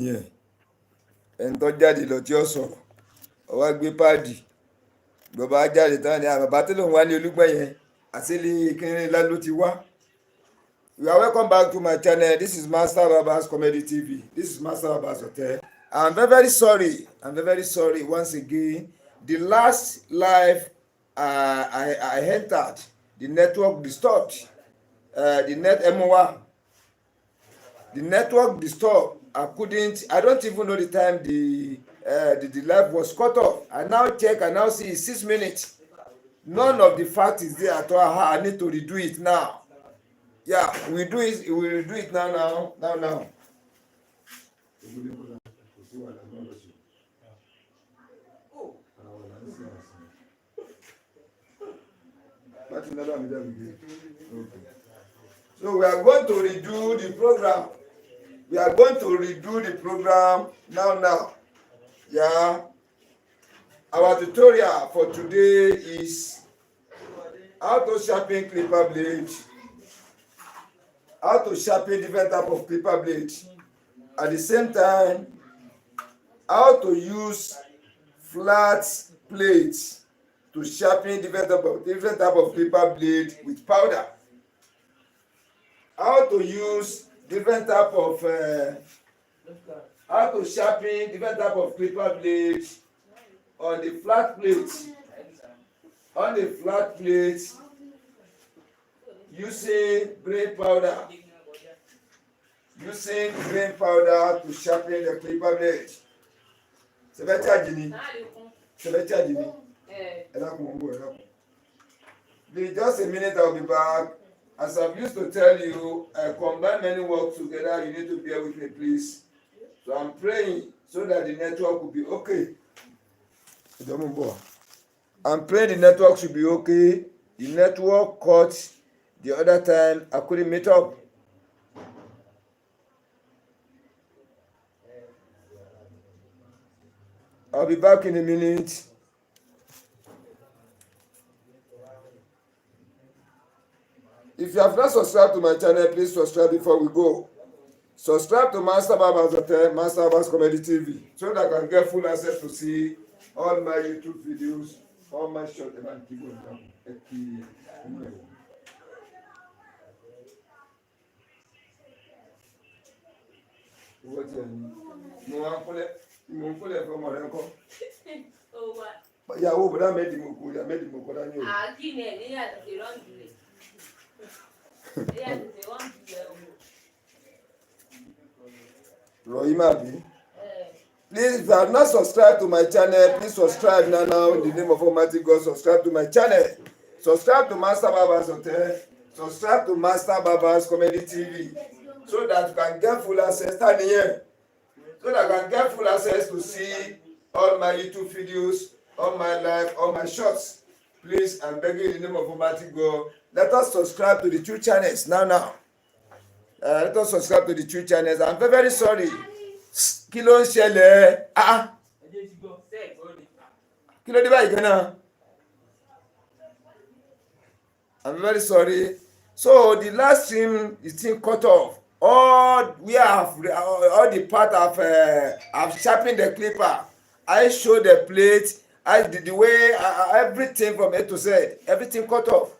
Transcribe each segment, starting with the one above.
yẹn ẹni tó jáde lọ tí ó sọ̀rọ̀ ó wá gbé páàdì bàbá jáde tán ni bàbá tó lòun wá ní Olúgbọ́n yẹn àti ilé kínní ńlá ló ti wá. You are welcome back to my channel. This is Master Baba's Comedy TV. This is Master Baba's Hotel. I'm very sorry. I'm very sorry once again. The last live I entered, the network disturbed. The network disturbed. I don't even know the time the live was cut off. I now check, I now see it's 6 minutes. None of the fact is there at all. I need to redo it now. Yeah, we do it. We will do it now. So we are going to redo the program. We are going to redo the program now. Yeah. Our tutorial for today is how to sharpen clipper blade. How to sharpen different type of clipper blade. At the same time, how to use flat plates to sharpen different type of clipper blade with powder. How to use different type of how to sharpen different type of clipper blade on the flat plate. On the flat plate, using grain powder. Using grain powder to sharpen the clipper blade. Just a minute, I'll be back. As I've used to tell you, I combine many works together. You need to bear with me, please. So I'm praying so that the network will be okay. I'm praying the network should be okay. The network cut the other time. I couldn't meet up. I'll be back in a minute. If you have not subscribed to my channel, please subscribe before we go. Subscribe to Master Baba's Hotel, Master Baba's Comedy TV, so that I can get full access to see all my YouTube videos, all my short and keyboard. Ìyàwó bọ̀dá mẹ́dìmọ̀kọ dání o. Àkínní ẹ̀ ní àtẹ̀tẹ̀ rọ́ǹdù rẹ̀. Ní àtẹ̀tẹ̀ rọ́ǹdù rẹ̀ o. Rọ̀yìn máa bí. Please, if you have not subscribed to my channel, please subscribe now in the name of Almighty God. Subscribe to my channel. Subscribe to Master Baba's Hotel. Subscribe to Master Baba's Comedy TV, so that you can get full access. Stand here. So that I can get full access to see all my YouTube videos, all my live, all my shorts. Please, I'm begging in the name of Almighty God. Let us subscribe to the two channels now. Let us subscribe to the two channels. I'm very sorry. Kí ló ń ṣẹlẹ̀? Kí ló dé báyìí gan-an? I'm very sorry. So the last stream, the thing cut off. All the part of I've sharpened the clipper. I showed the plate. I did the way everything from A to Z. Everything cut off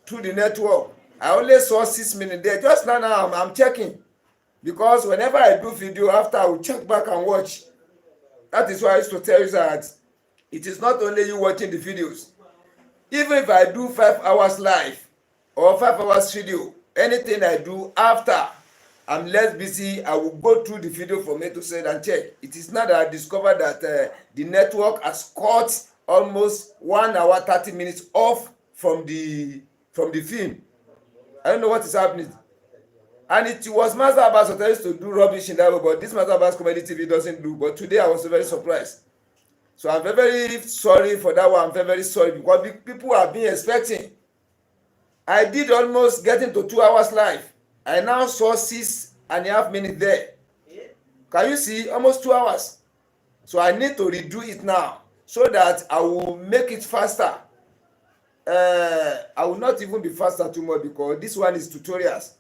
through the network. I only saw 6 minutes there. Just now I'm checking. Because whenever I do video, after I will check back and watch. That is why I used to tell you that it is not only you watching the videos. Even if I do 5 hours live or 5 hours video, anything I do after I'm less busy, I will go through the video from A to Z and check. It is not that I discovered that the network has cut almost 1 hour 30 minutes off from the film. I don't know what is happening. And it was Master Abbas Hotel used to do rubbish in that way, but this Master Abbas Comedy TV doesn't do. But today I was very surprised. So I'm very sorry for that one. I'm very sorry because people have been expecting. I did almost get into 2 hours live. I now saw 6.5 minutes there. Can you see? Almost 2 hours. So I need to redo it now so that I will make it faster. I will not even be faster too much because this one is tutorials.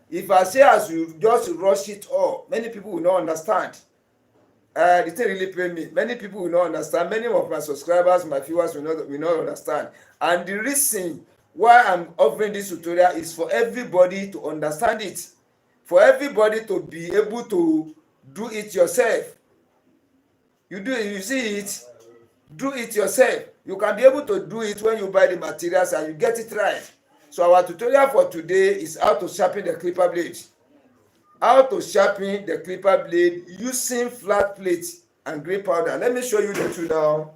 If I say as you just rush it all, many people will not understand. the thing really pain me. Many people will not understand. Many of my subscribers, my viewers will not understand. And the reason why I'm offering this tutorial is for everybody to understand it, for everybody to be able to do it yourself. You see it, do it yourself. You can be able to do it when you buy the materials and you get it right. So our tutorial for today is how to sharpen the clipper blade. How to sharpen the clipper blade using flat plate and green powder. Let me show you the two now.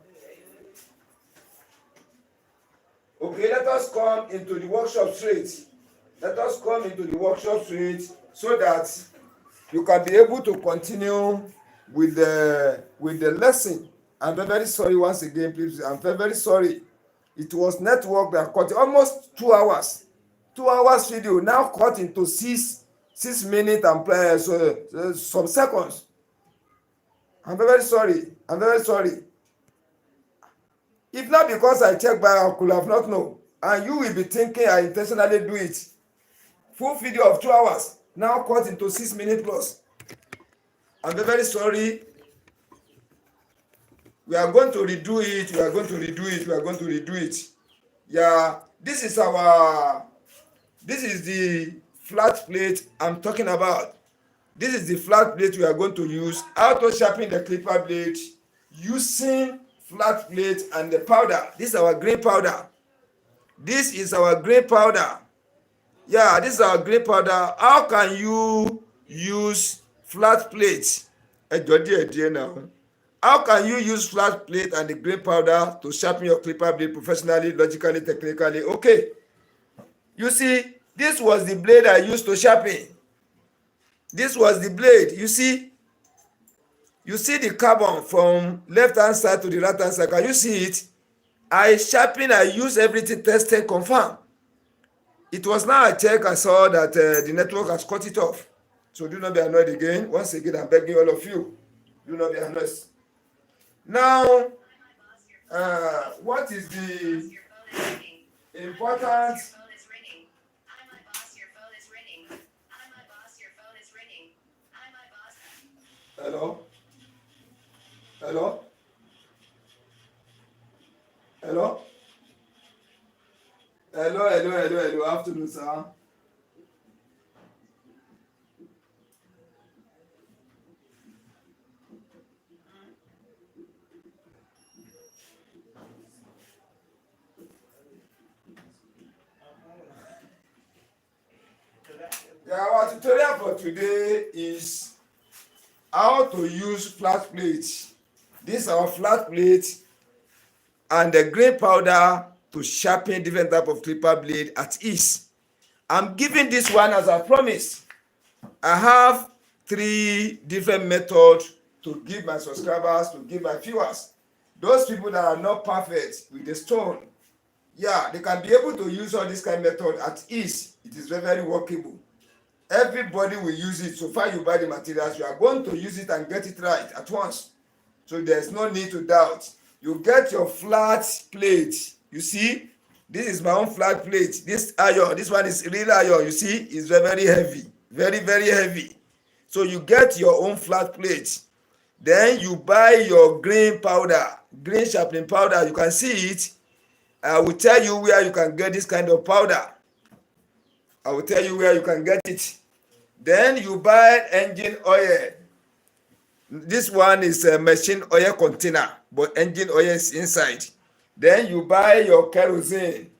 Okay, let us come into the workshop straight. Let us come into the workshop straight so that you can be able to continue with the lesson. I'm very sorry once again, please. I'm very sorry. It was network that cut almost 2 hours. 2 hours video now cut into 6 minutes and some seconds. I'm very sorry. I'm very sorry. If not because I checked by, I could have not known. And you will be thinking I intentionally do it. Full video of 2 hours now cut into 6 minutes plus. I'm very sorry. We are going to redo it. We are going to redo it. We are going to redo it. Yeah, this is the flat plate I'm talking about. This is the flat plate we are going to use. How to sharpen the clipper blade using flat plate and the powder. This is our green powder. This is our green powder. Yeah, this is our green powder. How can you use flat plate? Now. How can you use flat plate and the green powder to sharpen your clipper blade professionally, logically, technically? Okay. You see, this was the blade I used to sharpen. This was the blade. You see the carbon from left hand side to the right hand side. Can you see it? I sharpen, I use everything tested, confirm. It was now I check, I saw that the network has cut it off. So do not be annoyed again. Once again, I'm begging all of you. Do not be annoyed. Now, what is the important? Hello? Hello? Hello? Hello. Afternoon, sir. Yeah, our tutorial for today is how to use flat plate. This is our flat plate and the green powder to sharpen different type of clipper blade at ease. I'm giving this one as I promised. I have 3 different methods to give my subscribers, to give my viewers. Those people that are not perfect with the stone, yeah, they can be able to use all this kind of method at ease. It is very, very workable. Everybody will use it. So far you buy the materials, you are going to use it and get it right at once. So there's no need to doubt. You get your flat plate. You see, this is my own flat plate. This iron, this one is real iron. You see, it's very, very heavy. Very, very heavy. So you get your own flat plate. Then you buy your green powder, green sharpening powder. You can see it. I will tell you where you can get this kind of powder. I will tell you where you can get it. Then you buy engine oil. This one is a machine oil container, but engine oil is inside. Then you buy your kerosene.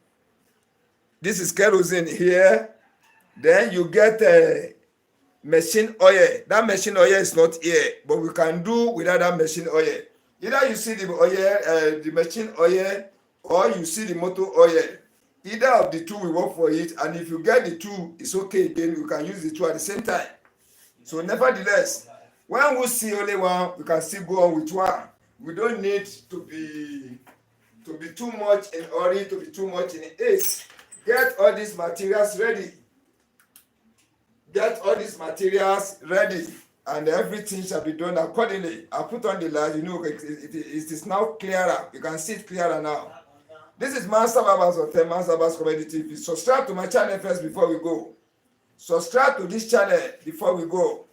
This is kerosene here. Then you get a machine oil. That machine oil is not here, but we can do without that machine oil. Either you see the oil, the machine oil, or you see the motor oil. Either of the two will work for it, and if you get the two, it's okay. Then you can use the two at the same time. So nevertheless, when we see only one, we can still go on with one. We don't need to be too much in hurry, to be too much in haste. Get all these materials ready. Get all these materials ready, and everything shall be done accordingly. I put on the light, it is now clearer. You can see it clearer now. This is Master Babas Hotel, Master Babas Comedy TV. Subscribe to my channel first before we go. Subscribe to this channel before we go.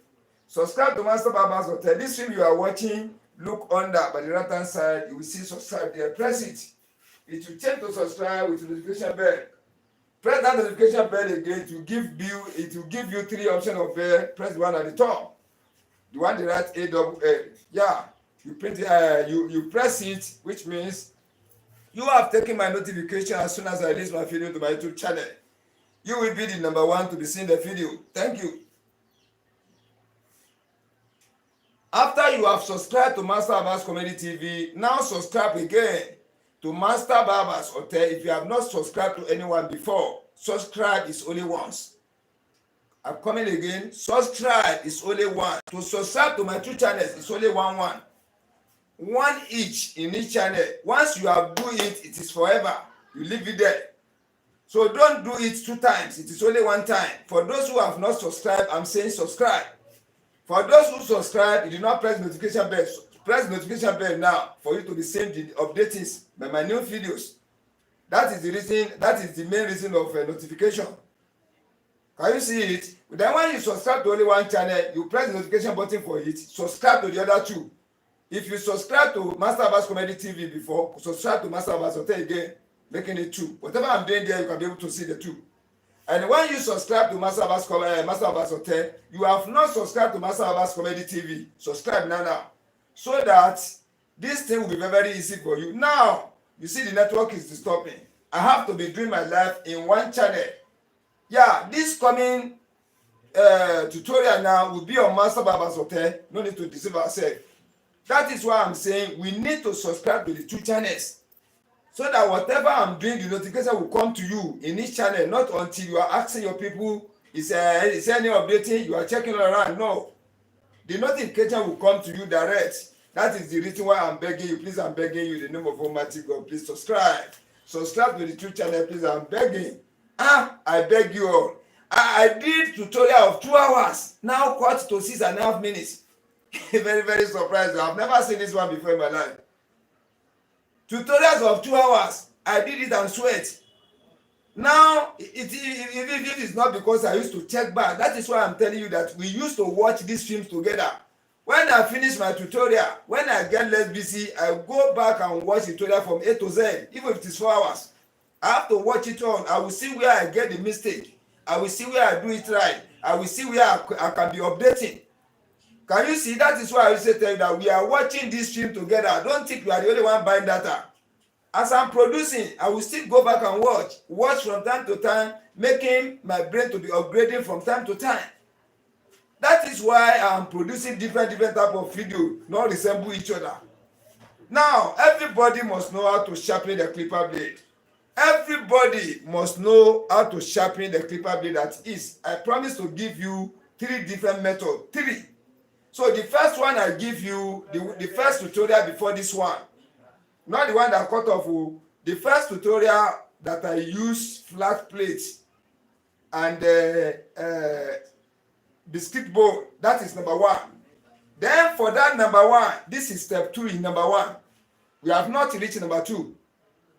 Subscribe to Master Barber's Hotel. This film you are watching, look under by the right hand side, you will see subscribe there. Press it. It will change to subscribe with notification bell. Press that notification bell again. It will give you 3 options of bell. Press the one at the top. The one the right A. Yeah. You print you press it, which means you have taken my notification as soon as I release my video to my YouTube channel. You will be the number 1 to be seeing the video. Thank you. After you have subscribed to Master Barber's Comedy TV, now subscribe again to Master Barber's Hotel. If you have not subscribed to anyone before, subscribe is only once. I'm coming again. Subscribe is only one. To subscribe to my 2 channels, it's only one. One each in each channel. Once you have do it, it is forever. You leave it there. So don't do it 2 times. It is only 1 time. For those who have not subscribed, I'm saying subscribe. For those who subscribe, you do not press notification bell. Press notification bell now for you to be seeing the updates by my new videos. That is the reason. That is the main reason of notification. Can you see it? Then when you subscribe to only 1 channel, you press the notification button for it. Subscribe to the other 2. If you subscribe to Master Barber's Comedy TV before, subscribe to Master Barber's Hotel again, making it 2. Whatever I'm doing there, you can be able to see the 2. And when you subscribe to Master Barber's Hotel, you have not subscribed to Master Barber's Comedy TV. Subscribe now, so that this thing will be very, very easy for you. Now, you see the network is disturbing. I have to be doing my life in 1 channel. Yeah, this coming tutorial now will be on Master Barber's Hotel. No need to deceive ourselves. That is why I'm saying we need to subscribe to the 2 channels, so that whatever I'm doing, the notification will come to you in each channel, not until you are asking your people, is there any updating? You are checking all around. No. The notification will come to you direct. That is the reason why I'm begging you. Please, I'm begging you in the name of Almighty God. Please subscribe. Subscribe to the 2 channel, please. I'm begging. I beg you all. I did tutorial of 2 hours. Now cut to 6.5 minutes. Very, very surprised. I've never seen this one before in my life. Tutorials of 2 hours. I did it and sweat. Now, if it is not because I used to check back, that is why I'm telling you that we used to watch these films together. When I finish my tutorial, when I get less busy, I go back and watch the tutorial from A to Z, even if it is 4 hours. I have to watch it on. I will see where I get the mistake. I will see where I do it right. I will see where I can be updating. Can you see? That is why I used to tell you that we are watching this film together. Don't think you are the only one buying data. As I'm producing, I will still go back and watch from time to time, making my brain to be upgrading from time to time. That is why I'm producing different type of video, not resemble each other. Now, everybody must know how to sharpen the clipper blade. Everybody must know how to sharpen the clipper blade. That is, I promise to give you 3 different methods. 3. So the first one I give you, the first tutorial before this one, not the one that cut off. The first tutorial that I use flat plates and biscuit bowl. That is number 1. Then for that number 1, this is step 2 in number 1. We have not reached number 2.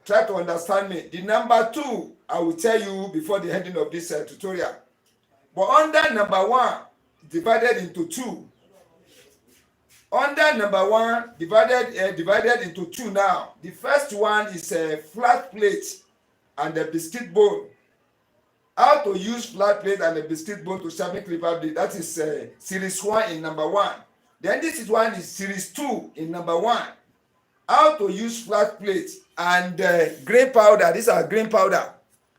Try to understand me. The number 2, I will tell you before the ending of this tutorial. But under number 1, divided into 2. Under number 1, divided into 2 now. The first one is a flat plate and a biscuit bowl. How to use flat plate and a biscuit bowl to sharpen clipper blade. That is series 1 in number 1. Then this one is series 2 in number 1. How to use flat plate and grain powder. These are grain powder.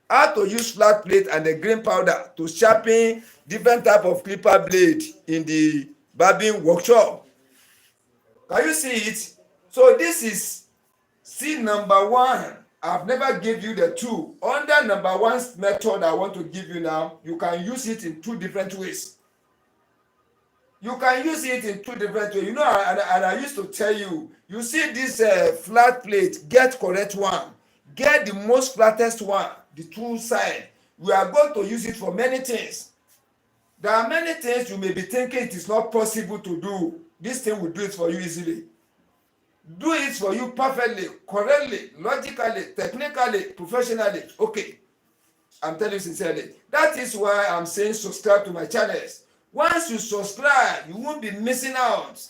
How to use flat plate and the grain powder to sharpen different type of clipper blade in the barbing workshop. Can you see it? So this is number 1. I've never give you the 2. Under number 1's method I want to give you now, you can use it in 2 different ways. You can use it in 2 different ways. You know, and I used to tell you, you see this flat plate, get correct one. Get the most flattest one, the true side. We are going to use it for many things. There are many things you may be thinking it is not possible to do. This thing will do it for you easily. Do it for you perfectly, correctly, logically, technically, professionally. Okay. I'm telling you sincerely. That is why I'm saying subscribe to my channels. Once you subscribe, you won't be missing out.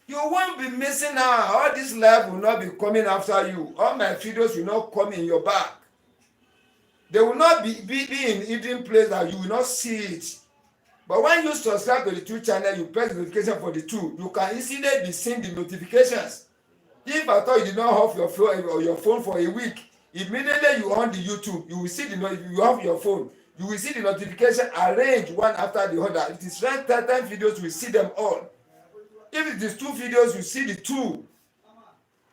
You won't be missing out. All this life will not be coming after you. All my videos will not come in your back. They will not be in hidden place that you will not see it. But when you subscribe to the two channel, you press the notification for the two. You can easily be seeing the notifications. If at all you did not off your phone for a week, immediately you on the YouTube, you will see you have your phone. You will see the notification arranged one after the other. If it is 10 videos, you will see them all. If it is 2 videos, you see the 2.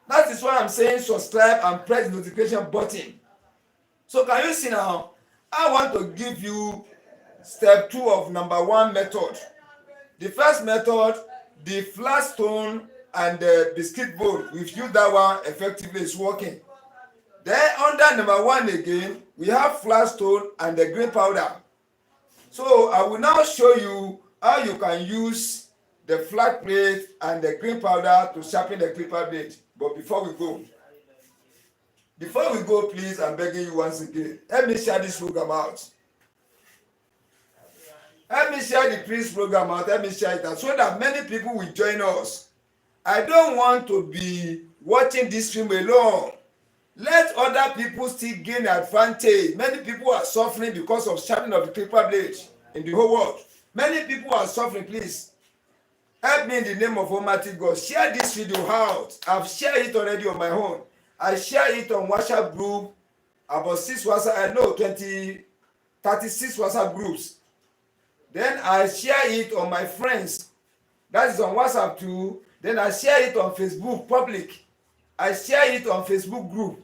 That is why I'm saying subscribe and press the notification button. So can you see now? I want to give you step 2 of number 1 method. The first method, the flat stone and the biscuit bowl. We've used that one effectively. It's working. Then under number 1 again, we have flat stone and the green powder. So I will now show you how you can use the flat plate and the green powder to sharpen the clipper blade. But before we go, please, I'm begging you once again, help me share this program out. Help me share the priest program out. Help me share it out so that many people will join us. I don't want to be watching this stream alone. Let other people still gain advantage. Many people are suffering because of sharpening of the clipper blade in the whole world. Many people are suffering. Please help me in the name of Almighty God. Share this video out. I've shared it already on my own. I share it on WhatsApp group, about 36 WhatsApp groups. Then I share it on my friends. That is on WhatsApp too. Then I share it on Facebook public. I share it on Facebook group.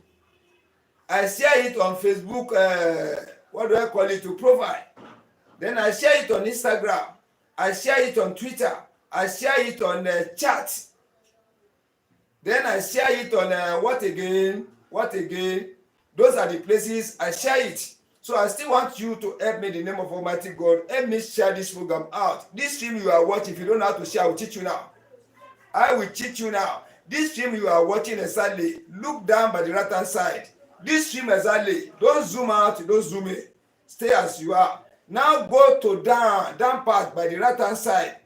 I share it on Facebook, what do I call it, to profile. Then I share it on Instagram. I share it on Twitter. I share it on chat. Then I share it on what again? Those are the places I share it. So I still want you to help me in the name of Almighty God. Help me share this program out. This stream you are watching, if you don't know how to share, I will teach you now. I will teach you now. This stream you are watching exactly, look down by the right hand side. This stream exactly, don't zoom out, don't zoom in. Stay as you are. Now go to down part by the right hand side.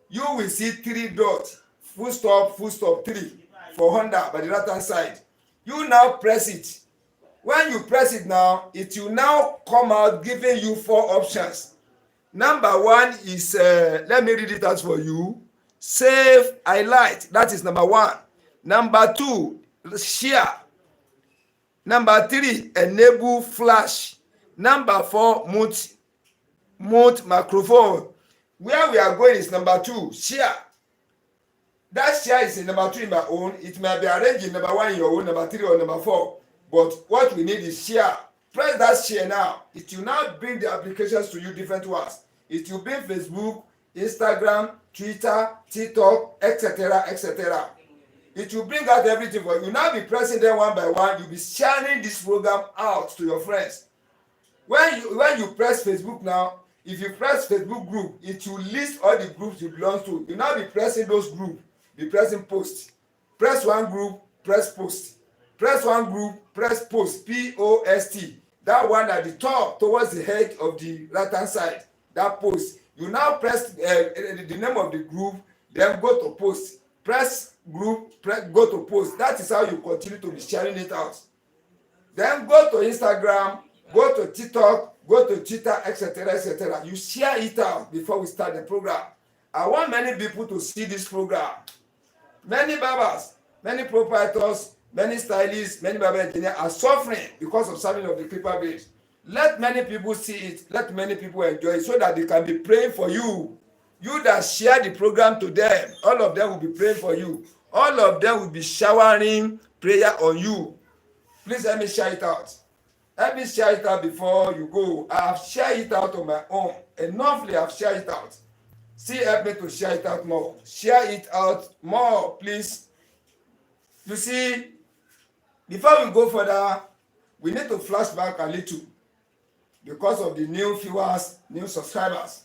You will see 3 dots, full stop 3 for Honda by the right hand side. You now press it. When you press it now, it will now come out giving you 4 options. Number 1 is, let me read it out for you. Save, highlight, that is number 1. Number 2, share. Number 3, enable flash. Number 4, mute microphone. Where we are going is number 2, share. That share is in number 2 in my own. It may be arranged in number 1 in your own, number 3 or number 4. But what we need is share. Press that share now. It will now bring the applications to you, different ones. It will bring Facebook, Instagram, Twitter, TikTok, etc., etc. It will bring out everything for you. You now be pressing them one by one. You'll be sharing this program out to your friends. When you press Facebook now, if you press Facebook group, it will list all the groups you belong to. You now be pressing those groups. Be pressing post. Press one group, press post. Press one group, press post. P-O-S-T. That one at the top towards the head of the right hand side. That post. You now press the name of the group, then go to post. Press group, go to post. That is how you continue to be sharing it out. Then go to Instagram, go to TikTok, go to Twitter, etc., etc. You share it out before we start the program. I want many people to see this program. Many barbers, many proprietors, many stylists, many barber engineers are suffering because of something of the clipper blade. Let many people see it. Let many people enjoy it so that they can be praying for you. You that share the program to them, all of them will be praying for you. All of them will be showering prayer on you. Please let me share it out. Let me share it out before you go. I have shared it out on my own. Enoughly, I have shared it out. Still help me to share it out more. Share it out more, please. You see, before we go further, we need to flash back a little because of the new viewers, new subscribers.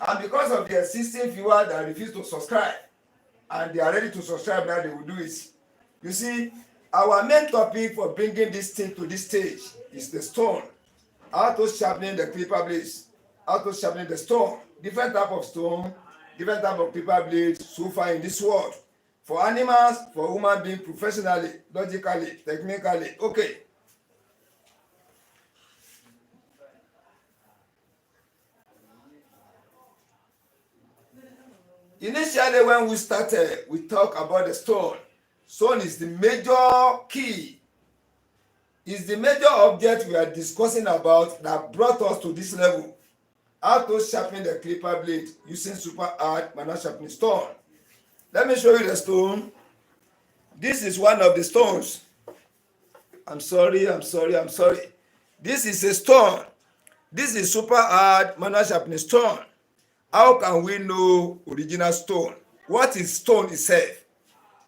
And because of the existing viewers that refuse to subscribe, and they are ready to subscribe now, they will do it. You see, our main topic for bringing this thing to this stage is the stone. How to sharpen the clipper blades. How to sharpen the stone. different type of stone, different type of clipper blade so far in this world. For animals, for human being, professionally, logically, technically. Okay. Initially, when we started, we talk about the stone. Stone is the major key, is the major object we are discussing about that brought us to this level. How to sharpen the clipper blade using super hard manual sharpening stone. Let me show you the stone. This is one of the stones. I'm sorry. This is a stone. This is super hard manual sharpening stone. How can we know original stone? What is stone itself?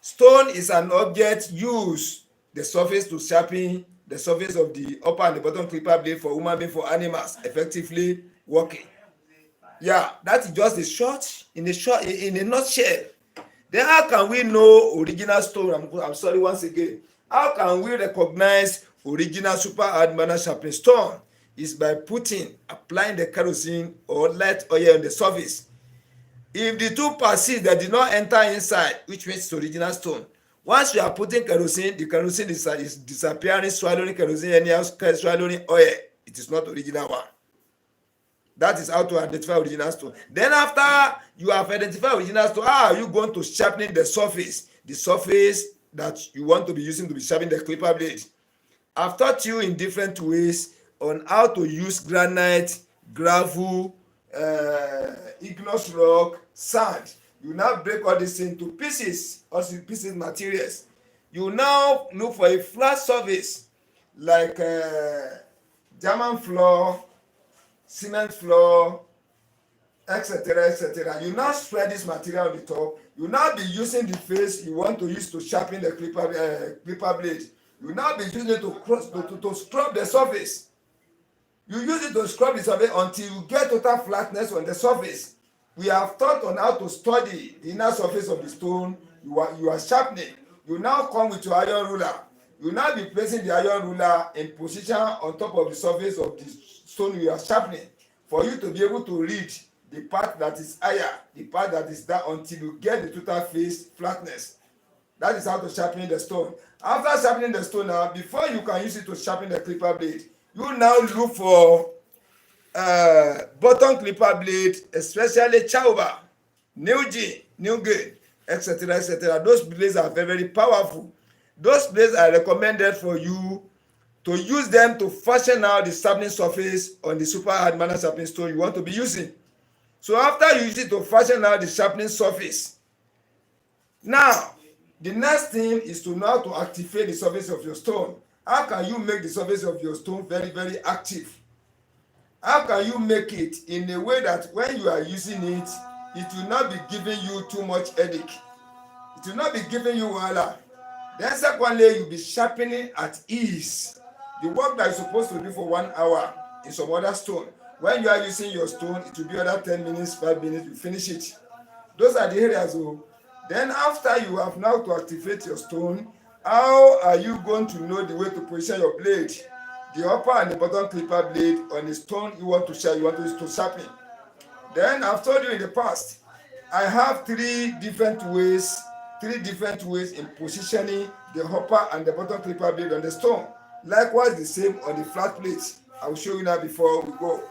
Stone is an object used the surface to sharpen the surface of the upper and the bottom clipper blade for human being, for animals effectively working. Yeah, that is just in a nutshell. Then how can we know original stone? I'm sorry once again. How can we recognize original super hard manual sharpening stone? Is by applying the kerosene or light oil on the surface. If the two persist that did not enter inside, which means it's original stone. Once you are putting kerosene, the kerosene is disappearing, swallowing kerosene, anyhow swallowing oil. It is not original one. That is how to identify original stone. Then after you have identified original stone, how are you going to sharpen the surface that you want to be using to be sharpening the clipper blade? I've taught you in different ways on how to use granite, gravel, igneous rock, sand. You now break all this into pieces, also pieces materials. You now look for a flat surface like German floor, cement floor, etc. You now spread this material on the top. You now be using the face you want to use to sharpen the clipper blade. You now be using it to scrub the surface. You use it to scrub the surface until you get total flatness on the surface. We have taught on how to study the inner surface of the stone you are sharpening. You now come with your iron ruler. You now be placing the iron ruler in position on top of the surface of the stone you are sharpening for you to be able to read the part that is higher, the part that is down, until you get the total face flatness. That is how to sharpen the stone. After sharpening the stone now, before you can use it to sharpen the clipper blade, you now look for bottom clipper blade, especially Chauba, Newgate, etc. Those blades are very, very powerful. Those blades are recommended for you to use them to fashion out the sharpening surface on the super hard manual sharpening stone you want to be using. So after you use it to fashion out the sharpening surface, now the next thing is to know how to activate the surface of your stone. How can you make the surface of your stone very, very active? How can you make it in a way that when you are using it, it will not be giving you too much headache? It will not be giving you wahala. Then secondly, you'll be sharpening at ease. The work that you're supposed to do for 1 hour in some other stone, when you are using your stone, it will be another 10 minutes, 5 minutes, you finish it. Those are the areas. Then after you have now to activate your stone, how are you going to know the way to position your blade, the upper and the bottom clipper blade on the stone you want to use to sharpen? Then I've told you in the past, I have three different ways in positioning the upper and the bottom clipper blade on the stone. Likewise the same on the flat plate. I will show you now before we go.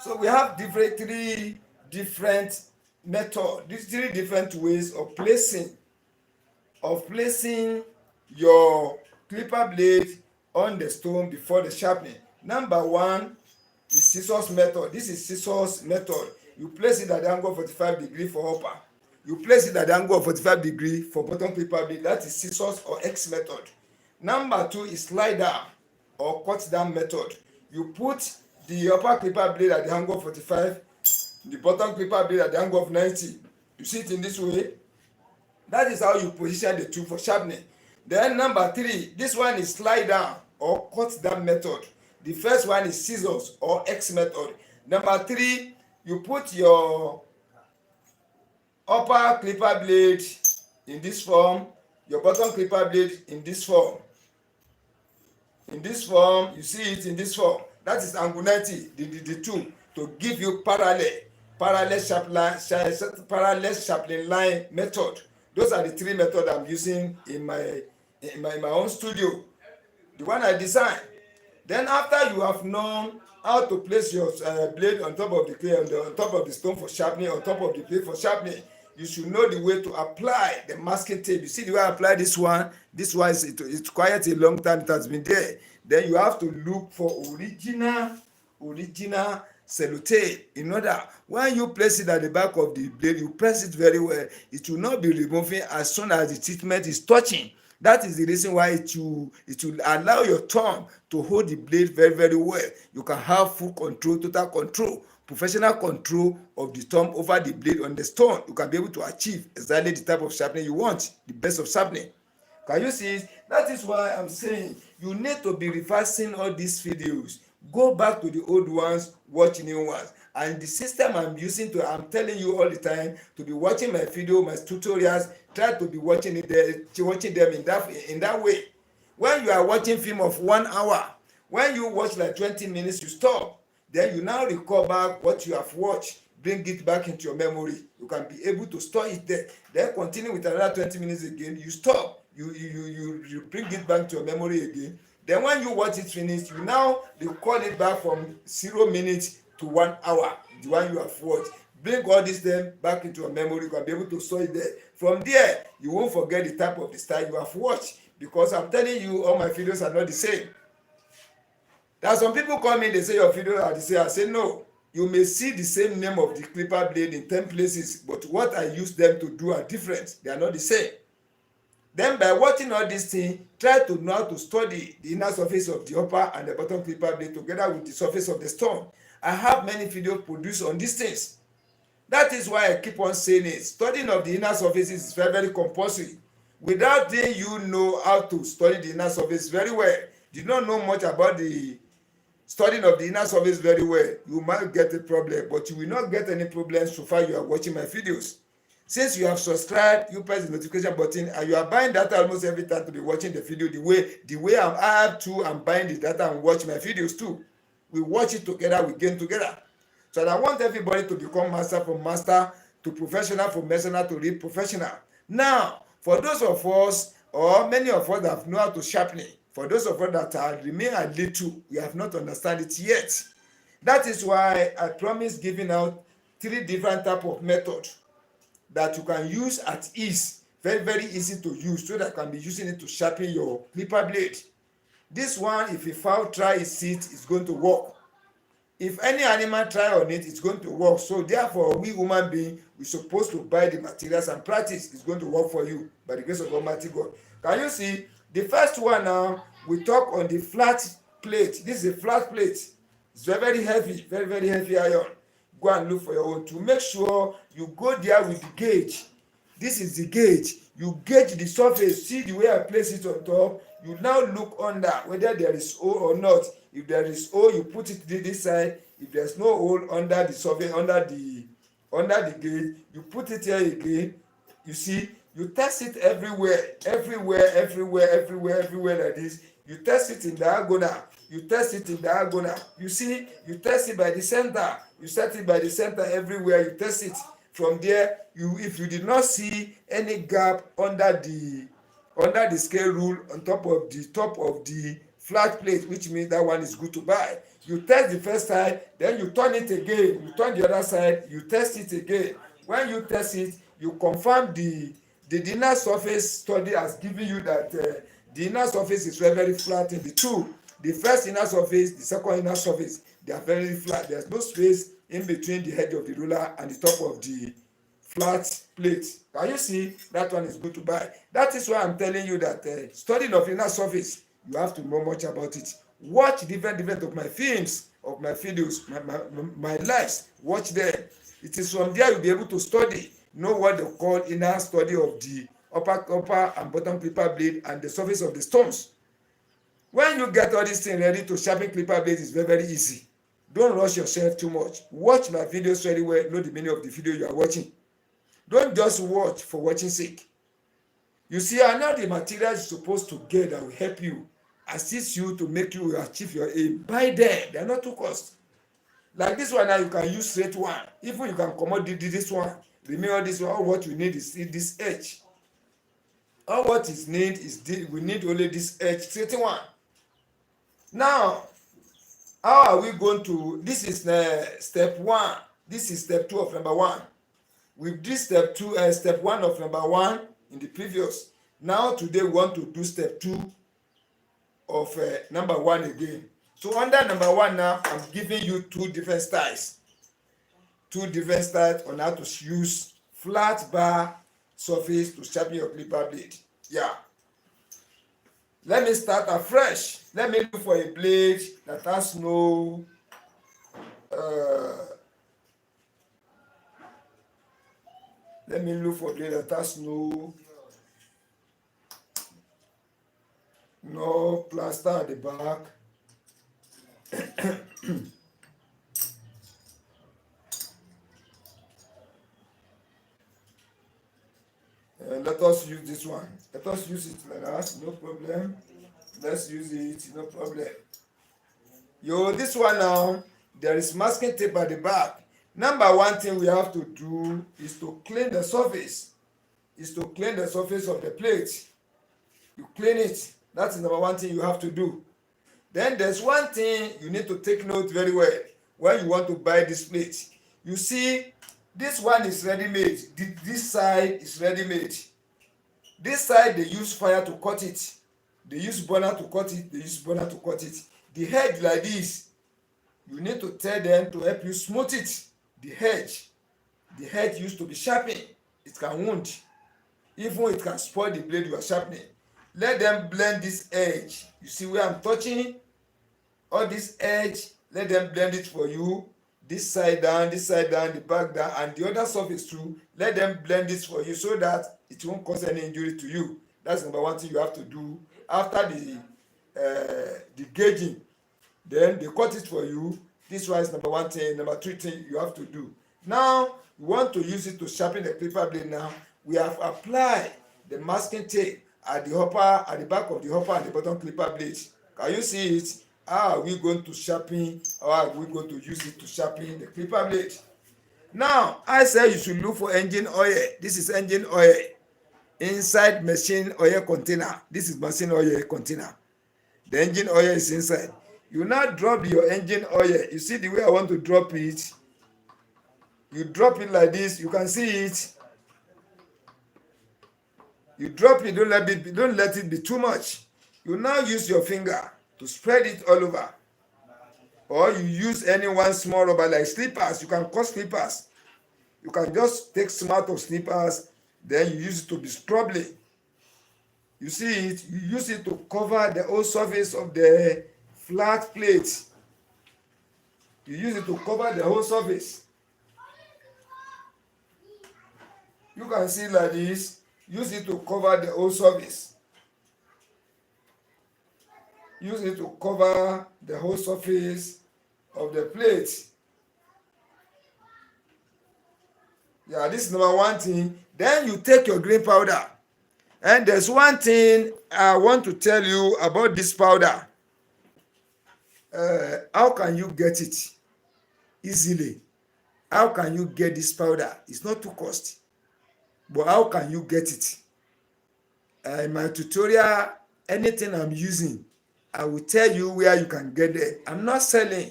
So we have three different methods, these three different ways of placing your clipper blade on the stone before the sharpening. Number one is scissors method. This is scissors method. You place it at the angle of 45 degrees for upper. You place it at the angle of 45 degrees for bottom clipper blade. That is scissors or X method. Number two is slider or cut down method. You put the upper clipper blade at the angle of 45, the bottom clipper blade at the angle of 90. You see it in this way. That is how you position the two for sharpening. Then number three, this one is slide down or cut down method. The first one is scissors or X method. Number three, you put your upper clipper blade in this form, your bottom clipper blade in this form. In this form, you see it in this form. That is angle 90, the two. to give you parallel sharpening line method. Those are the 3 methods I'm using in my own studio, the one I designed. Then after you have known how to place your blade on top of the clay, on top of the stone for sharpening, on top of the blade for sharpening, you should know the way to apply the masking tape. You see the way I apply this one? This one it's quite a long time it has been there. Then you have to look for original sellotape. In order, when you place it at the back of the blade, you press it very well. It will not be removing as soon as the treatment is touching. That is the reason why it will allow your thumb to hold the blade very, very well. You can have full control, total control, professional control of the thumb over the blade on the stone. You can be able to achieve exactly the type of sharpening you want, the best of sharpening. Can you see it? That is why I'm saying you need to be reversing all these videos. Go back to the old ones, watch new ones. And the system I'm using I'm telling you all the time to be watching my video, my tutorials, try to be watching them in that way. When you are watching film of 1 hour, when you watch like 20 minutes, you stop. Then you now recall back what you have watched, bring it back into your memory. You can be able to store it there. Then continue with another 20 minutes again. You stop. You bring it back to your memory again. Then when you watch it finish, you now recall it back from 0 minutes to 1 hour, the one you have watched. Bring all this then back into your memory. You can be able to store it there. From there, you won't forget the type of the style you have watched, because I'm telling you, all my videos are not the same. There are some people call me, they say your videos are the same. I say no. You may see the same name of the clipper blade in 10 places, but what I use them to do are different. They are not the same. Then by watching all these things, try to know how to study the inner surface of the upper and the bottom clipper blade together with the surface of the stone. I have many videos produced on these things. That is why I keep on saying it. Studying of the inner surface is very, very compulsory. Without them, you know how to study the inner surface very well. You don't know much about the studying of the inner surface very well, you might get a problem, but you will not get any problem so far you are watching my videos. Since you have subscribed, you press the notification button, and you are buying data almost every time to be watching the video the way I'm buying the data and watch my videos too. We watch it together, we gain together. So I want everybody to become master from master to professional, from professional to real professional. Now, for those of us, or many of us that know how to sharpen it, for those of us that are remain a little, we have not understand it yet. That is why I promise giving out 3 different type of method that you can use at ease, very, very easy to use, so that you can be using it to sharpen your clipper blade. This one, if a fowl try it, it's going to work. If any animal try on it, it's going to work. So therefore, we human beings, we're supposed to buy the materials and practice. It's going to work for you by the grace of Almighty God. Can you see? The first one now, we talk on the flat plate. This is a flat plate. It's very, very heavy, very, very heavy iron. Go and look for your own. To make sure you go there with the gauge. This is the gauge. You gauge the surface. See the way I place it on top. You now look under whether there is hole or not. If there is hole, you put it this side. If there's no hole under the surface, under the gauge, you put it here again. You see, you test it everywhere like this. You test it in diagonal. You test it in diagonal. You see, you test it by the center. You set it by the center everywhere. You test it. From there, if you did not see any gap under the scale rule on top of the flat plate, which means that one is good to buy. You test the first side, then you turn it again. You turn the other side, you test it again. When you test it, you confirm the inner surface study has given you that the inner surface is very, very flat in the two. The first inner surface, the second inner surface, they are very flat. There's no space in between the edge of the ruler and the top of the flat plate. Can you see? That one is good to buy. That is why I'm telling you that studying of inner surface, you have to know much about it. Watch different of my films, of my videos, my lives. Watch them. It is from there you'll be able to study, know what they call inner study of the upper and bottom clipper blade and the surface of the stones. When you get all these things ready to sharpen clipper blades, it's very, very easy. Don't rush yourself too much. Watch my videos very well. Know the meaning of the video you are watching. Don't just watch for watching sake. You see, I know the materials you're supposed to get that will help you, assist you to make you achieve your aim. Buy them. They are not too cost. Like this one now, you can use straight one. Even you can comot this one. Remember this one. All what we need is this edge. All what is need is this. We need only this edge straight one. Now, how are we going to? This is step one. This is step two of number one. With this step one of number one in the previous. Now today we want to do step two of number one again. So under number one now, I'm giving you two different styles on how to use flat bar surface to sharpen your clipper blade. Yeah. Let me start afresh. Let me look for a blade that has no let me look for a blade that has no plaster at the back. Let us use this one. Let us use it like that, no problem. Let's use it, no problem. This one now, there is masking tape at the back. Number one thing we have to do is to clean the surface. Of the plate. You clean it. That is number one thing you have to do. Then there's one thing you need to take note very well when you want to buy this plate. You see, this one is ready-made. This side is ready-made. This side, they use fire to cut it. They use burner to cut it. The edge like this, you need to tell them to help you smooth it. The edge used to be sharpened. It can wound. Even it can spoil the blade you are sharpening. Let them blend this edge. You see where I'm touching? All this edge, let them blend it for you. This side down, the back down, and the other surface too. Let them blend this for you so that it won't cause any injury to you. That's number one thing you have to do. After the gauging, then they cut it for you. This one is number one thing. Number two thing you have to do. Now, you want to use it to sharpen the clipper blade now. We have applied the masking tape at the back of the hopper and the bottom clipper blade. Can you see it? How are we going to sharpen, or are we going to use it to sharpen the clipper blade? Now, I said you should look for engine oil. This is engine oil. Inside machine oil container. This is machine oil container. The engine oil is inside. You now drop your engine oil. You see the way I want to drop it? You drop it like this. You can see it. You drop it. Don't let it be too much. You now use your finger to spread it all over. Or you use any one small rubber like slippers. You can cut slippers. You can just take some out of slippers, then you use it to be scrubbing. You see it? You use it to cover the whole surface of the flat plate. You use it to cover the whole surface. You can see like this. Use it to cover the whole surface. Use it to cover the whole surface of the plate. Yeah, this is number one thing. Then you take your green powder. And there's one thing I want to tell you about this powder. How can you get it easily? How can you get this powder? It's not too costly. But how can you get it? In my tutorial, anything I'm using, I will tell you where you can get it. I'm not selling,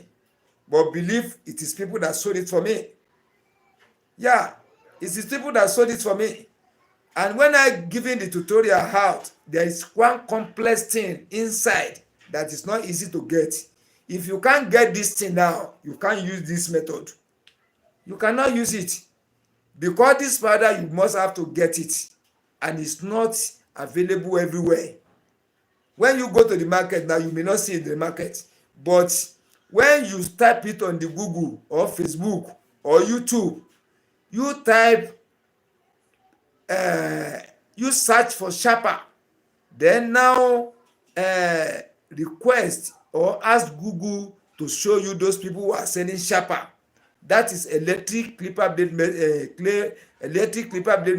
but believe it is people that sold it for me. Yeah, it is people that sold it for me. And when I giving the tutorial out, there is one complex thing inside that is not easy to get. If you can't get this thing now, you can't use this method. You cannot use it. Because this powder, you must have to get it. And it's not available everywhere. When you go to the market now, you may not see it in the market. But when you type it on the Google or Facebook or YouTube, you type, you search for sharper. Then now request or ask Google to show you those people who are selling sharper. That is electric clipper blade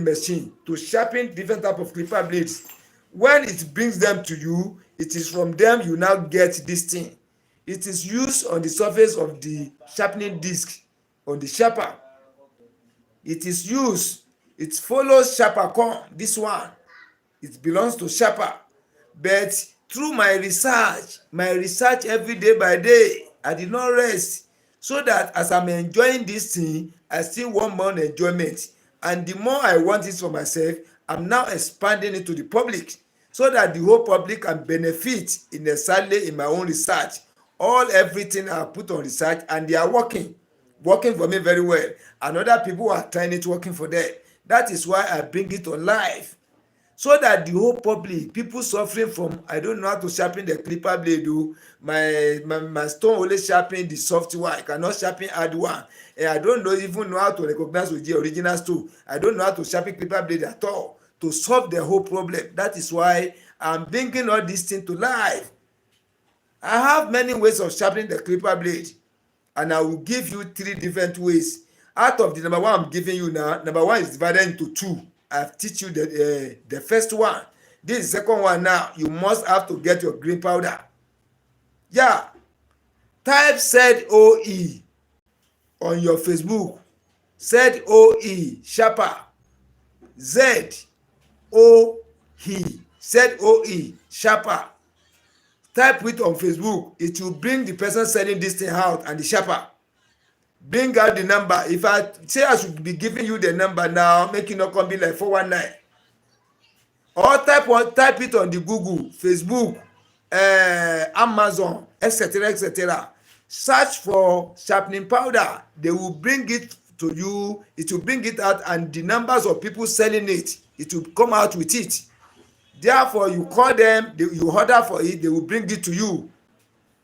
machine to sharpen different type of clipper blades. When it brings them to you, it is from them you now get this thing. It is used on the surface of the sharpening disc on the sharper. It is used, it follows sharper comb. This one, it belongs to sharper. But through my research every day by day, I did not rest, so that as I'm enjoying this thing, I still want more enjoyment. And the more I want it for myself, I'm now expanding it to the public, so that the whole public can benefit in exactly in my own research. All everything I put on research, and they are working for me very well, and other people are trying it, working for them. That is why I bring it on live, so that the whole public, people suffering from, I don't know how to sharpen the clipper blade o, my stone only sharpen the soft one, I cannot sharpen hard one, and I don't know even know how to recognize the original stone. I don't know how to sharpen clipper blade at all to solve the whole problem. That is why I'm bringing all these things to life. I have many ways of sharpening the clipper blade, and I will give you 3 different ways. Out of the number one I'm giving you now, number one is divided into 2. I've teach you the first one. This is the second one. Now you must have to get your green powder. Yeah, type ZOE on your Facebook. ZOE sharper. ZOE sharper. Type it on Facebook. It will bring the person selling this thing out and the sharper. Bring out the number. If I say I should be giving you the number now, make it not come be like 419. Or type it on the Google, Facebook, Amazon, etc., etc. Search for sharpening powder. They will bring it to you. It will bring it out, and the numbers of people selling it, it will come out with it. Therefore, you call them, you order for it, they will bring it to you.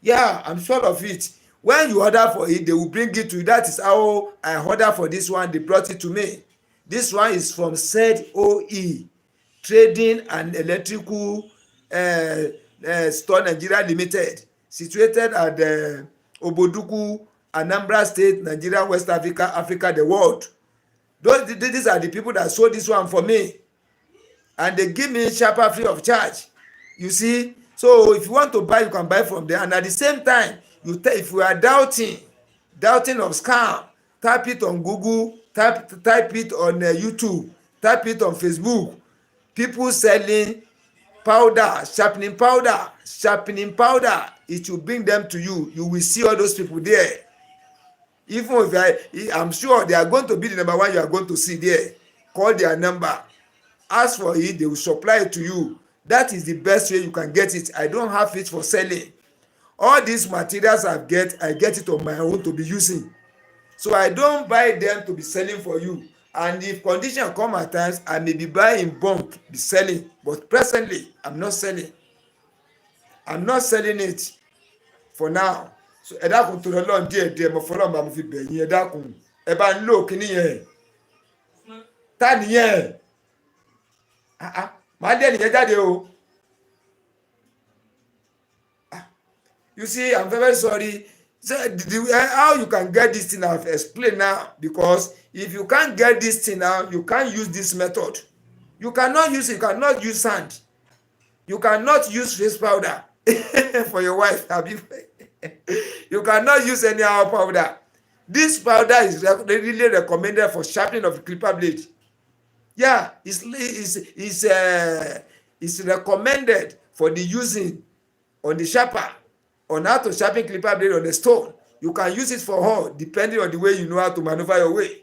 Yeah, I'm sure of it. When you order for it, they will bring it to you. That is how I order for this one. They brought it to me. This one is from ZOE Trading and Electrical Store Nigeria Limited, situated at Oboduku, Anambra State, Nigeria, West Africa, Africa, the world. These are the people that sold this one for me, and they give me sharper free of charge. You see, so if you want to buy, you can buy from there. And at the same time, if you are doubting of scam, type it on Google, type it on YouTube, type it on Facebook. People selling powder, sharpening powder. It will bring them to you. You will see all those people there. Even if I'm sure they are going to be the number one you are going to see there. Call their number, ask for it, they will supply it to you. That is the best way you can get it. I don't have it for selling. All these materials I get it on my own to be using. So I don't buy them to be selling for you. And if condition come at times, I may be buying in bulk, be selling. But presently, I'm not selling it for now. So ẹ dákun tó lọ́n díẹ̀ mo fọlọ́n bá mo fi bẹ̀yìn, ẹ dákun ẹ bá ń lò kíní yẹn. Ta nìyẹn? Màá dé nìyẹn jáde o. You see, I'm very sorry. So how you can get this thing, I've explained now. Because if you can't get this thing now, you can't use this method. You cannot use sand. You cannot use face powder for your wife. You cannot use any other powder. This powder is really recommended for sharpening of the clipper blade. Yeah, it's recommended for the using on the sharper, on how to sharpen clipper blade on the stone. You can use it for all, depending on the way you know how to maneuver your way.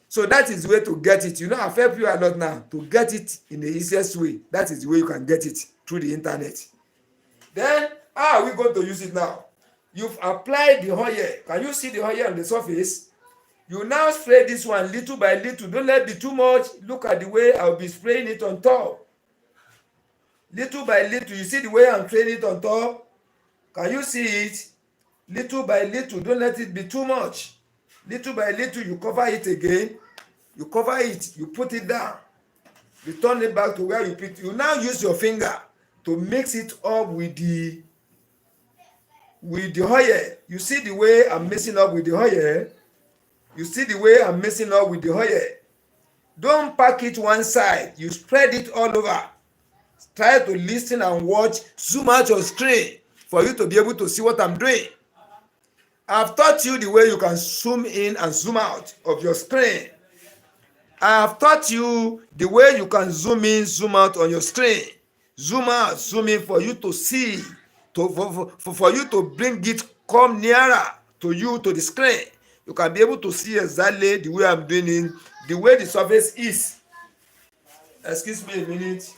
So that is the way to get it. I've helped you a lot now to get it in the easiest way. That is the way you can get it, through the internet. Then, how are we going to use it now? You've applied the oil. Can you see the oil on the surface? You now spray this one little by little. Don't let it be too much. Look at the way I'll be spraying it on top. Little by little. You see the way I'm spraying it on top? Can you see it? Little by little. Don't let it be too much. Little by little, you cover it again. You cover it. You put it down. You turn it back to where you put it. You now use your finger to mix it up with the oil. You see the way I'm mixing up with the oil? You see the way I'm mixing up with the oil? Don't pack it one side. You spread it all over. Try to listen and watch. Zoom out your screen. for you to be able to see what I'm doing. I've taught you the way you can zoom in and zoom out of your screen. I have taught you the way you can zoom in, zoom out on your screen. Zoom out, zoom in for you to see, for you to bring it come nearer to you, to the screen. You can be able to see exactly the way I'm doing it, the way the surface is. Excuse me a minute.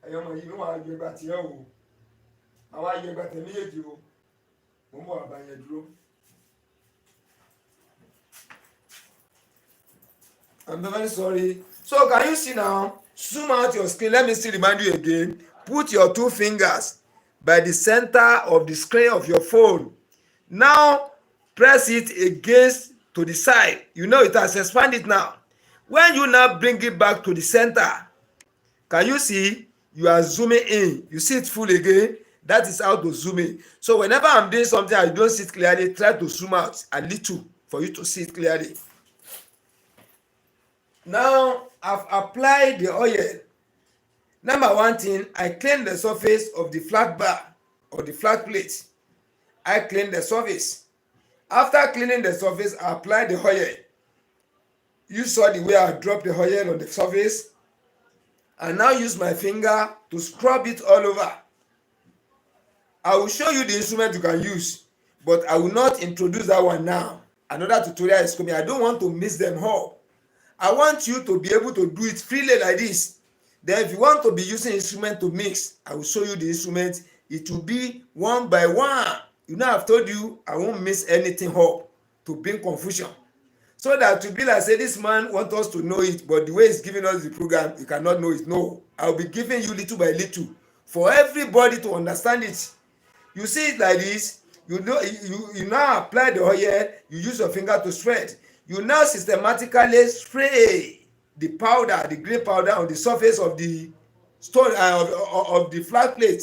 Ẹ̀yọ́ ọmọ yìí ló wà á yẹ ẹgbà tiẹ̀ o. Àwa yẹ ẹgbà tẹ̀ méjèèjì o. Mo ń bọ̀ àbáyẹ dúró. I'm very sorry. So can you see now? Zoom out your screen. Let me still remind you again. Put your 2 fingers by the center of the screen of your phone. Now press it against to the side. You know it has expanded now. When you now bring it back to the center, can you see? You are zooming in. You see it full again. That is how to zoom in. So whenever I'm doing something I don't see it clearly, try to zoom out a little for you to see it clearly. Now I've applied the oil. Number 1 thing, I clean the surface of the flat bar or the flat plate. I clean the surface. After cleaning the surface, I apply the oil. You saw the way I dropped the oil on the surface. I now use my finger to scrub it all over. I will show you the instrument you can use, but I will not introduce that one now. Another tutorial is coming. I don't want to mix them up. I want you to be able to do it freely like this. Then if you want to be using instrument to mix, I will show you the instrument. It will be one by one. You know, I've told you I won't mix anything up to bring confusion. So that to be like, say, this man wants us to know it, but the way he's giving us the program, you cannot know it. No, I'll be giving you little by little for everybody to understand it. You see it like this. You know, you now apply the oil. You use your finger to spread. You now systematically spray the powder, the green powder, on the surface of the stone of the flat plate.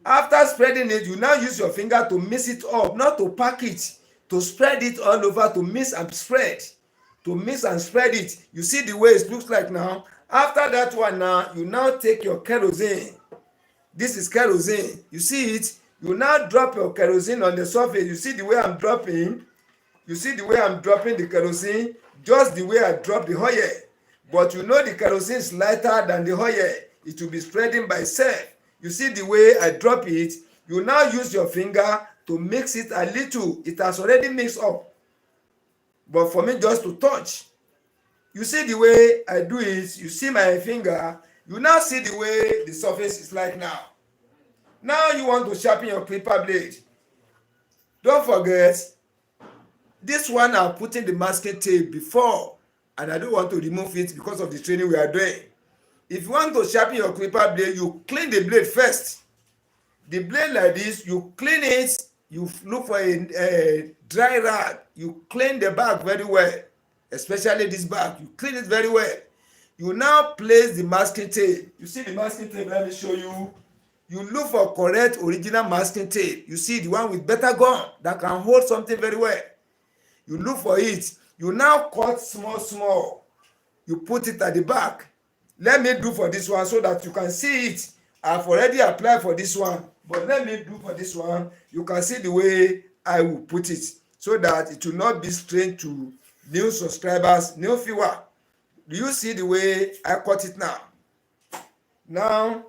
After spreading it, you now use your finger to mix it up, not to pack it, to spread it all over, to mix and spread, to mix and spread it. You see the way it looks like now. After that one now, you now take your kerosene. This is kerosene. You see it? You now drop your kerosene on the surface. You see the way I'm dropping? You see the way I'm dropping the kerosene? Just the way I drop the oil. But you know the kerosene is lighter than the oil. It will be spreading by itself. You see the way I drop it? You now use your finger to mix it a little. It has already mixed up. But for me just to touch. You see the way I do it? You see my finger? You now see the way the surface is like now. Now you want to sharpen your clipper blade. Don't forget, this one I'm putting the masking tape before, and I don't want to remove it because of the training we are doing. If you want to sharpen your clipper blade, you clean the blade first. The blade like this, you clean it, you look for a dry rag, you clean the back very well, especially this back, you clean it very well. You now place the masking tape. You see the masking tape, let me show you. You look for correct original masking tape. You see the one with better gum that can hold something very well. You look for it. You now cut small. You put it at the back. Let me do for this one so that you can see it. I've already applied for this one, but let me do for this one. You can see the way I will put it so that it will not be strange to new subscribers, new viewers. Do you see the way I cut it now? Now,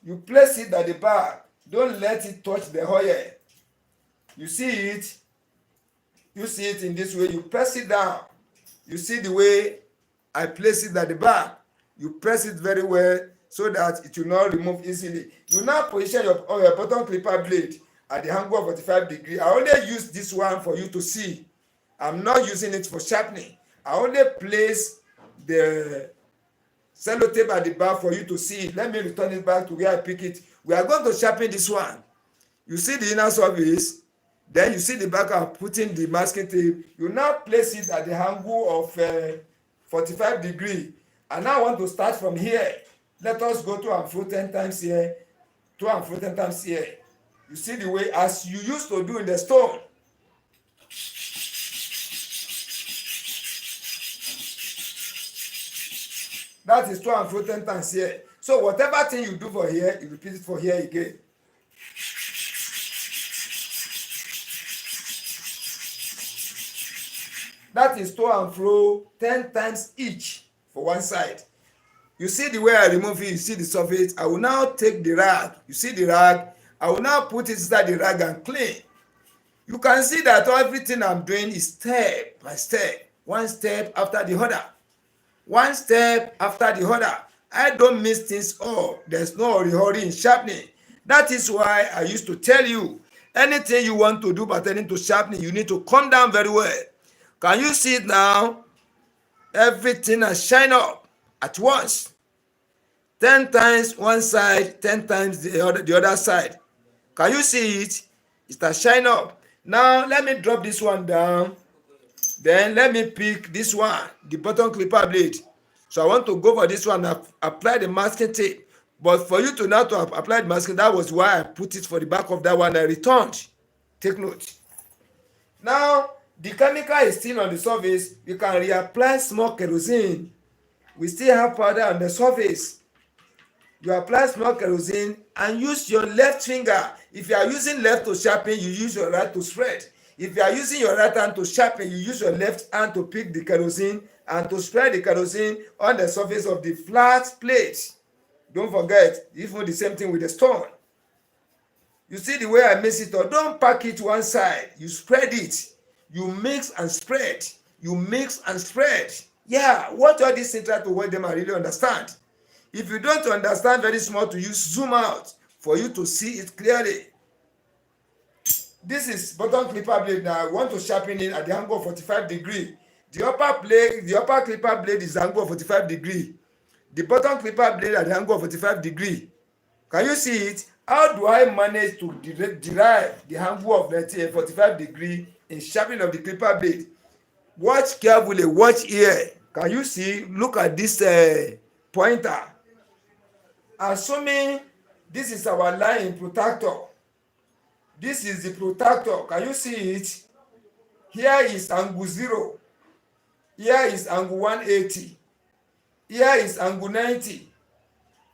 you place it at the back. Don't let it touch the oil. You see it? You see it in this way. You press it down. You see the way I place it at the back. You press it very well so that it will not remove easily. You now position your bottom clipper blade at the angle of 45 degrees. I only use this one for you to see. I'm not using it for sharpening. I only place the sellotape at the back for you to see it. Let me return it back to where I pick it. We are going to sharpen this one. You see the inner surface, then you see the back of putting the masking tape. You now place it at the angle of 45 degrees. And now I want to start from here. Let us go to and fro 10 times here, to and fro 10 times here. You see the way as you used to do in the stone. That is to and fro 10 times here. So whatever thing you do for here, you repeat it for here again. That is to and fro 10 times each for one side. You see the way I remove it, you see the surface. I will now take the rag. You see the rag? I will now put it inside the rag and clean. You can see that everything I'm doing is step by step, one step after the other. One step after the other. I don't mix things up. There's no hurry in sharpening. That is why I used to tell you, anything you want to do pertaining to sharpening, you need to calm down very well. Can you see it now? Everything has shine up at once. 10 times one side, 10 times the other side. Can you see it? It has shine up. Now let me drop this one down. Then let me pick this one, the bottom clipper blade. So I want to go for this one and apply the masking tape. But for you to now to apply the masking, that was why I put it for the back of that one I returned. Take note. Now the chemical is still on the surface. You can reapply small kerosene. We still have powder on the surface. You apply small kerosene and use your left finger. If you are using left to sharpen, you use your right to spread. If you are using your right hand to sharpen, you use your left hand to pick the kerosene and to spread the kerosene on the surface of the flat plate. Don't forget, even the same thing with the stone. You see the way I mix it up? Don't pack it one side. You spread it. You mix and spread. You mix and spread. Yeah, watch all these things, try to work them and really understand. If you don't understand, very small to use, zoom out for you to see it clearly. This is bottom clipper blade. Now I want to sharpen it at the angle of 45 degrees. The upper clipper blade is angle of 45 degrees. The bottom clipper blade at the angle of 45 degrees. Can you see it? How do I manage to derive the angle of 45 degrees in sharpening of the clipper blade? Watch carefully, watch here. Can you see? Look at this pointer. Assuming this is our line in protractor. This is the protractor. Can you see it? Here is angle 0. Here is angle 180. Here is angle 90.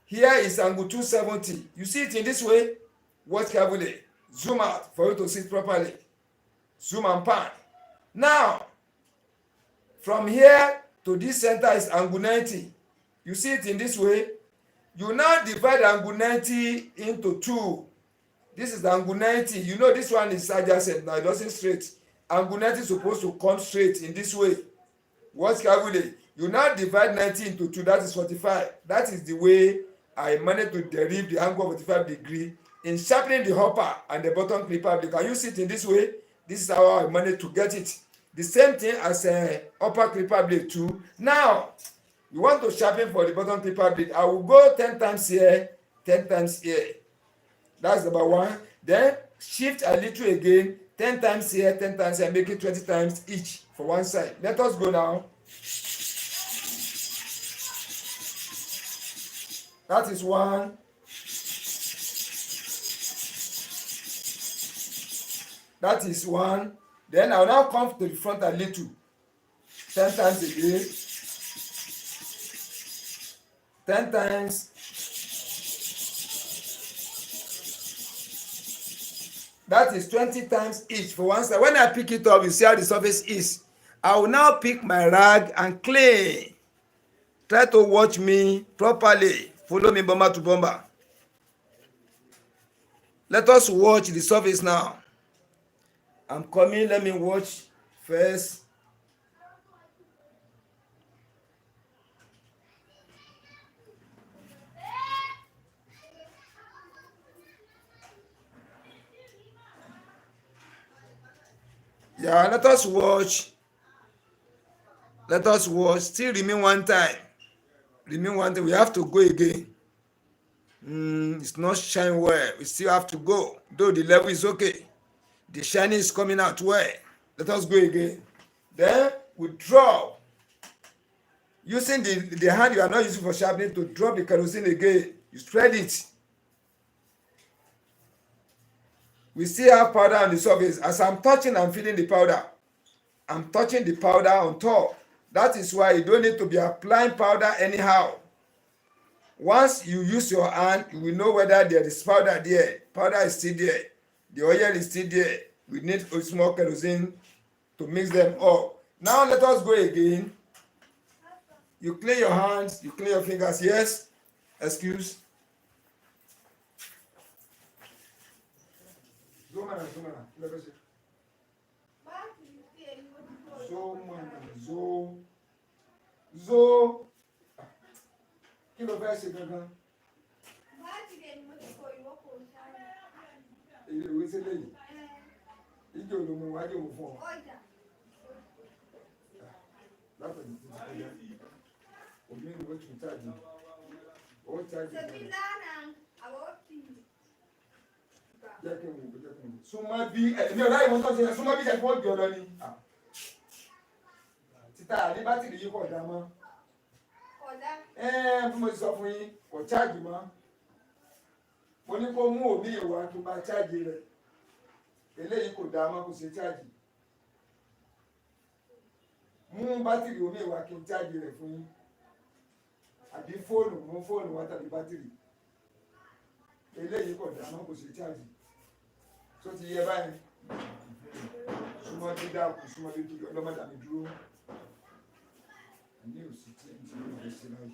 Here is angle 270. You see it in this way? Watch carefully. Zoom out for you to see it properly. Zoom and pan. Now, from here to this center is angle 90. You see it in this way? You now divide angle 90 into 2. This is angle 90. You know this one is adjacent. Now it doesn't straight. Angle 90 is supposed to come straight in this way. Watch carefully. You now divide 90 into 2. That is 45. That is the way I managed to derive the angle of 45 degrees in sharpening the upper and the bottom clipper blade. Can you see it in this way? This is how I managed to get it. The same thing as a upper clipper blade too. Now, you want to sharpen for the bottom clipper blade. I will go 10 times here, 10 times here. That's number 1. Then shift a little again, 10 times here, 10 times here, make it 20 times each for one side. Let us go now. That is 1. That is 1. Then I will now come to the front a little. 10 times again. 10 times. That is 20 times each for one side. When I pick it up, you see how the surface is. I will now pick my rag and clean. Try to watch me properly. Follow me bomber to bomber. Let us watch the surface now. I'm coming. Let me watch first. Yeah, let us watch. Let us watch. Still remain one time. Remain one time. We have to go again. It's not shine well. We still have to go. Though the level is okay. The shining is coming out well. Let us go again. Then we drop. Using the hand you are not using for sharpening to drop the kerosene again. You spread it. We still have powder on the surface. As I'm touching, I'm feeling the powder. I'm touching the powder on top. That is why you don't need to be applying powder anyhow. Once you use your hand, you will know whether there is powder there. Powder is still there. The oil is still there. We need a small kerosene to mix them up. Now let us go again. You clean your hands, you clean your fingers. Yes? Excuse. Zo. Kí ló fẹ́ ṣe gangan? Ìwé sílẹ̀ yìí. Ìjọ ló mú wájú òun fún ọ. Látọ̀jú ti kọjá. Omi ìwé tún chájì. Ó chájì. Jẹ́ kí n wò ó, jẹ́ kí n wò. Súnmọ́ bí ẹ̀mí ọ̀rá ìwọ̀n tó ṣe súnmọ́ bí ẹ̀fọ́ jọ lọ ni. Títà ní bátìrì yìí kò dá mọ́. Bí mo ti sọ fún yín kò chájì mọ́. Mo ní kó mú omi ìwà tó bá chájì rẹ̀. Eléyìí kò dá mọ́ kò ṣe chájì. Mú bátìrì omi ìwà kí n chájì rẹ̀ fún yín. Àbí fóònù mú fóònù wá tàbí bátìrì. Eléyìí kò dá mọ́ kò ṣe chájì. Tó ti yẹ báyìí. Súnmọ́ dídá kù súnmọ́ dídú ọlọ́mọdà mi dúró. Ní òsì tí ń ti rí ìgbésí náà.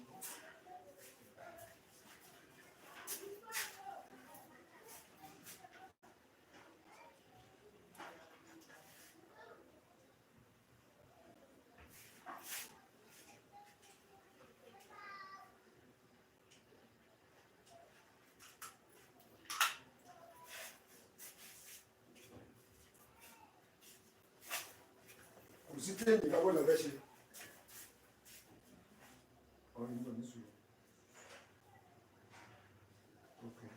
Kò sí tí ènìyàn wọ́n lọ fẹ́ ṣe. Okay.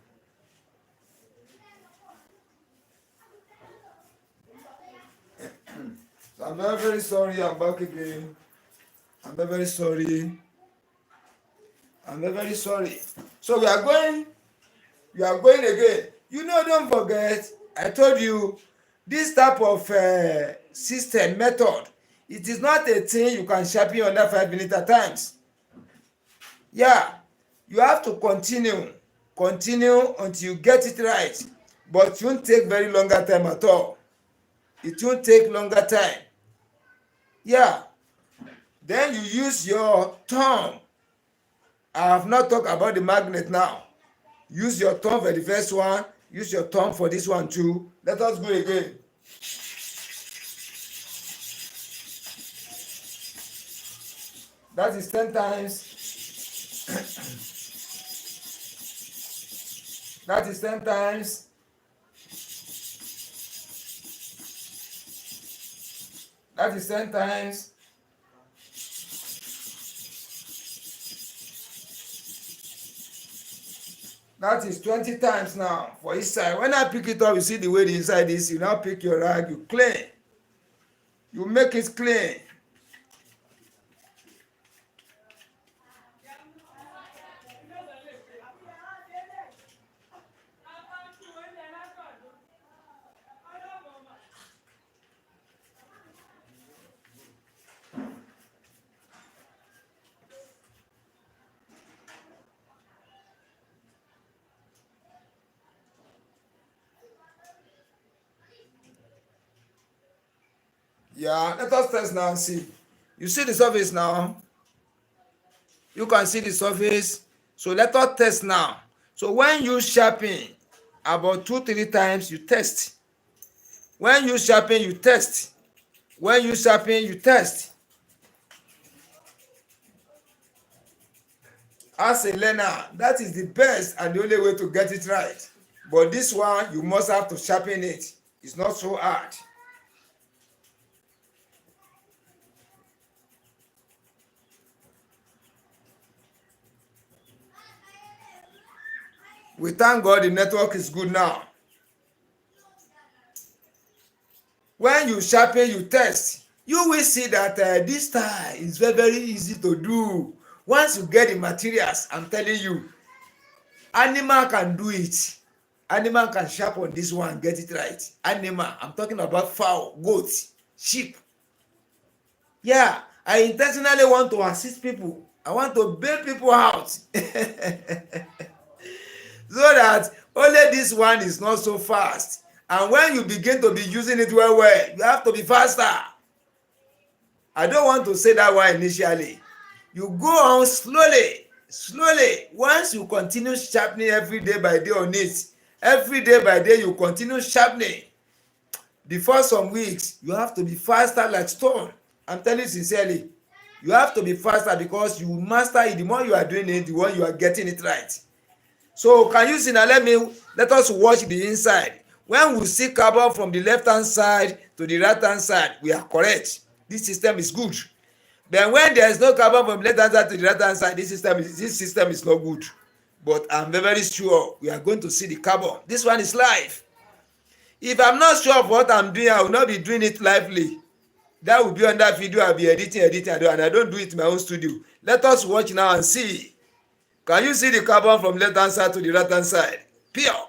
So I'm very, very sorry. I'm back again. I'm very, very sorry. I'm very, very sorry. So we are going again. You know, don't forget, I told you, this type of system, method, it is not a thing you can sharpen under 5 minutes at times. Yeah, you have to continue until you get it right. But it won't take very longer time at all. It won't take longer time. Yeah. Then you use your thumb. I have not talked about the magnet now. Use your thumb for the first one. Use your thumb for this one too. Let us go again. That is 10 times. That is 10 times. That is 10 times. That is 20 times now for each side. When I pick it up, you see the way the inside is. You now pick your rag, you clean. You make it clean. Yeah, let us test now and see. You see the surface now? You can see the surface. So let us test now. So when you sharpen about 2-3 times, you test. When you sharpen, you test. When you sharpen, you test. As a learner, that is the best and the only way to get it right. But this one, you must have to sharpen it. It's not so hard. We thank God the network is good now. When you sharpen, you test. You will see that this style is very, very easy to do. Once you get the materials, I'm telling you, animal can do it. Animal can sharpen this one, get it right. Animal, I'm talking about fowl, goat, sheep. Yeah, I intentionally want to assist people. I want to bail people out. So that only this one is not so fast. And when you begin to be using it well, you have to be faster. I don't want to say that one initially. You go on slowly. Once you continue sharpening every day by day on it, every day by day you continue sharpening. Before some weeks, you have to be faster like stone. I'm telling you sincerely. You have to be faster because you master it. The more you are doing it, the more you are getting it right. So can you see now? Let us watch the inside. When we see carbon from the left hand side to the right hand side, we are correct. This system is good. But when there is no carbon from the left hand side to the right hand side, this system is not good. But I'm very sure we are going to see the carbon. This one is live. If I'm not sure of what I'm doing, I will not be doing it lively. That will be on that video. I'll be editing, and I don't do it in my own studio. Let us watch now and see. Can you see the carbon from left hand side to the right hand side? Pure.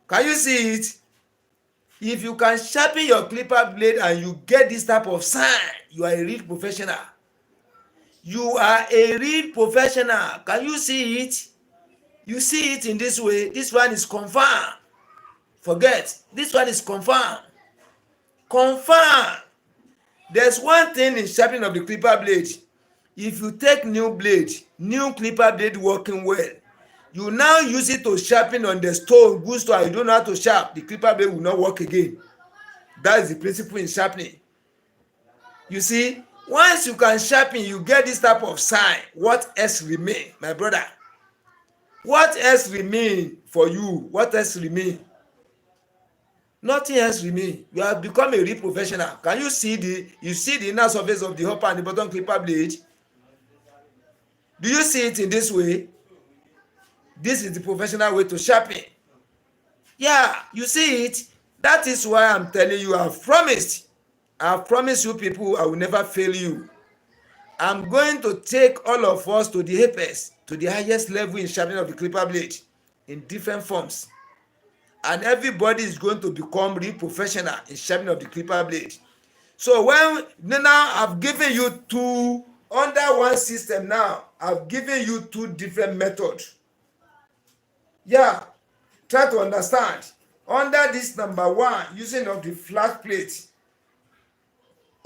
Can you see it? If you can sharpen your clipper blade and you get this type of sign, you are a real professional. You are a real professional. Can you see it? You see it in this way. This one is confirmed. Forget. This one is confirmed. Confirmed. There's one thing in sharpening of the clipper blade. If you take new clipper blade working well, you now use it to sharpen on the stone, good stone, you don't know how to sharp, the clipper blade will not work again. That is the principle in sharpening. You see, once you can sharpen, you get this type of sign. What else remain, my brother? What else remain for you? What else remain? Nothing else remain. You have become a real professional. Can you see the inner surface of the upper and the bottom clipper blade? Do you see it in this way? This is the professional way to sharpen. Yeah, you see it. That is why I'm telling you, I've promised you people, I will never fail you. I'm going to take all of us to the apex, to the highest level in sharpening of the clipper blade in different forms. And everybody is going to become real professional in sharpening of the clipper blade. So now I've given you two, under one system now, I've given you two different methods. Yeah, try to understand. Under this number one, using of the flat plate.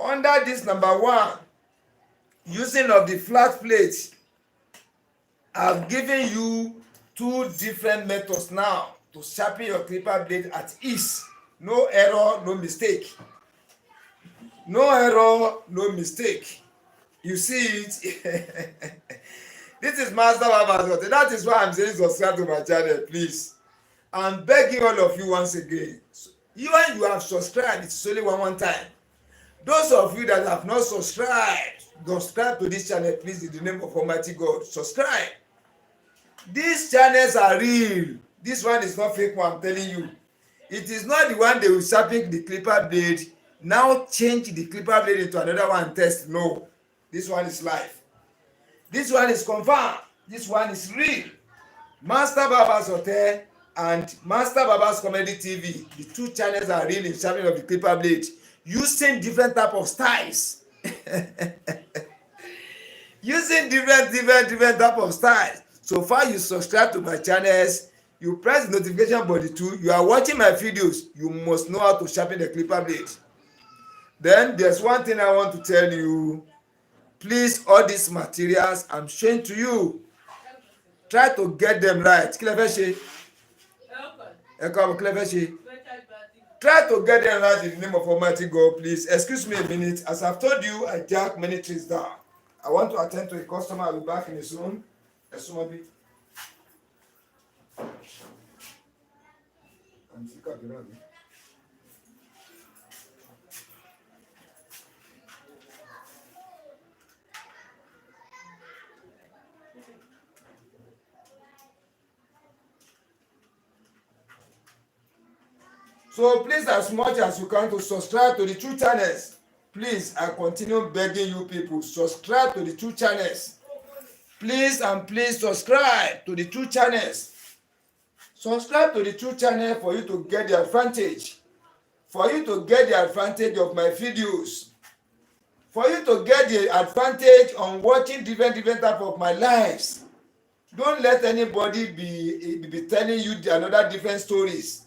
Under this number one, using of the flat plate, I've given you two different methods now to sharpen your clipper blade at ease. No error, no mistake. No error, no mistake. You see it? This is Master Baba. That is why I'm saying subscribe to my channel, please. I'm begging all of you once again. When you have subscribed, it's only one time. Those of you that have not subscribe to this channel, please, in the name of Almighty God, subscribe. These channels are real. This one is not fake one, I'm telling you. It is not the one they will sharpen the clipper blade, now change the clipper blade into another one and test. No. This one is live. This one is confirmed. This one is real. Master Baba's Hotel and Master Baba's Comedy TV, the two channels are real in sharpening of the clipper blade, using different type of styles. Using different type of styles. So far you subscribe to my channels, you press the notification button too, you are watching my videos, you must know how to sharpen the clipper blade. Then there's one thing I want to tell you. Please, all these materials I'm showing to you, try to get them right. Try to get them right in the name of Almighty God, please. Excuse me a minute. As I've told you, I jack many trees down. I want to attend to a customer. I'll be back in his room. So please, as much as you can, to subscribe to the two channels. Please, I continue begging you people, subscribe to the two channels. Please and please subscribe to the two channels. Subscribe to the two channels for you to get the advantage. For you to get the advantage of my videos. For you to get the advantage on watching different type of my lives, don't let anybody be telling you another different stories.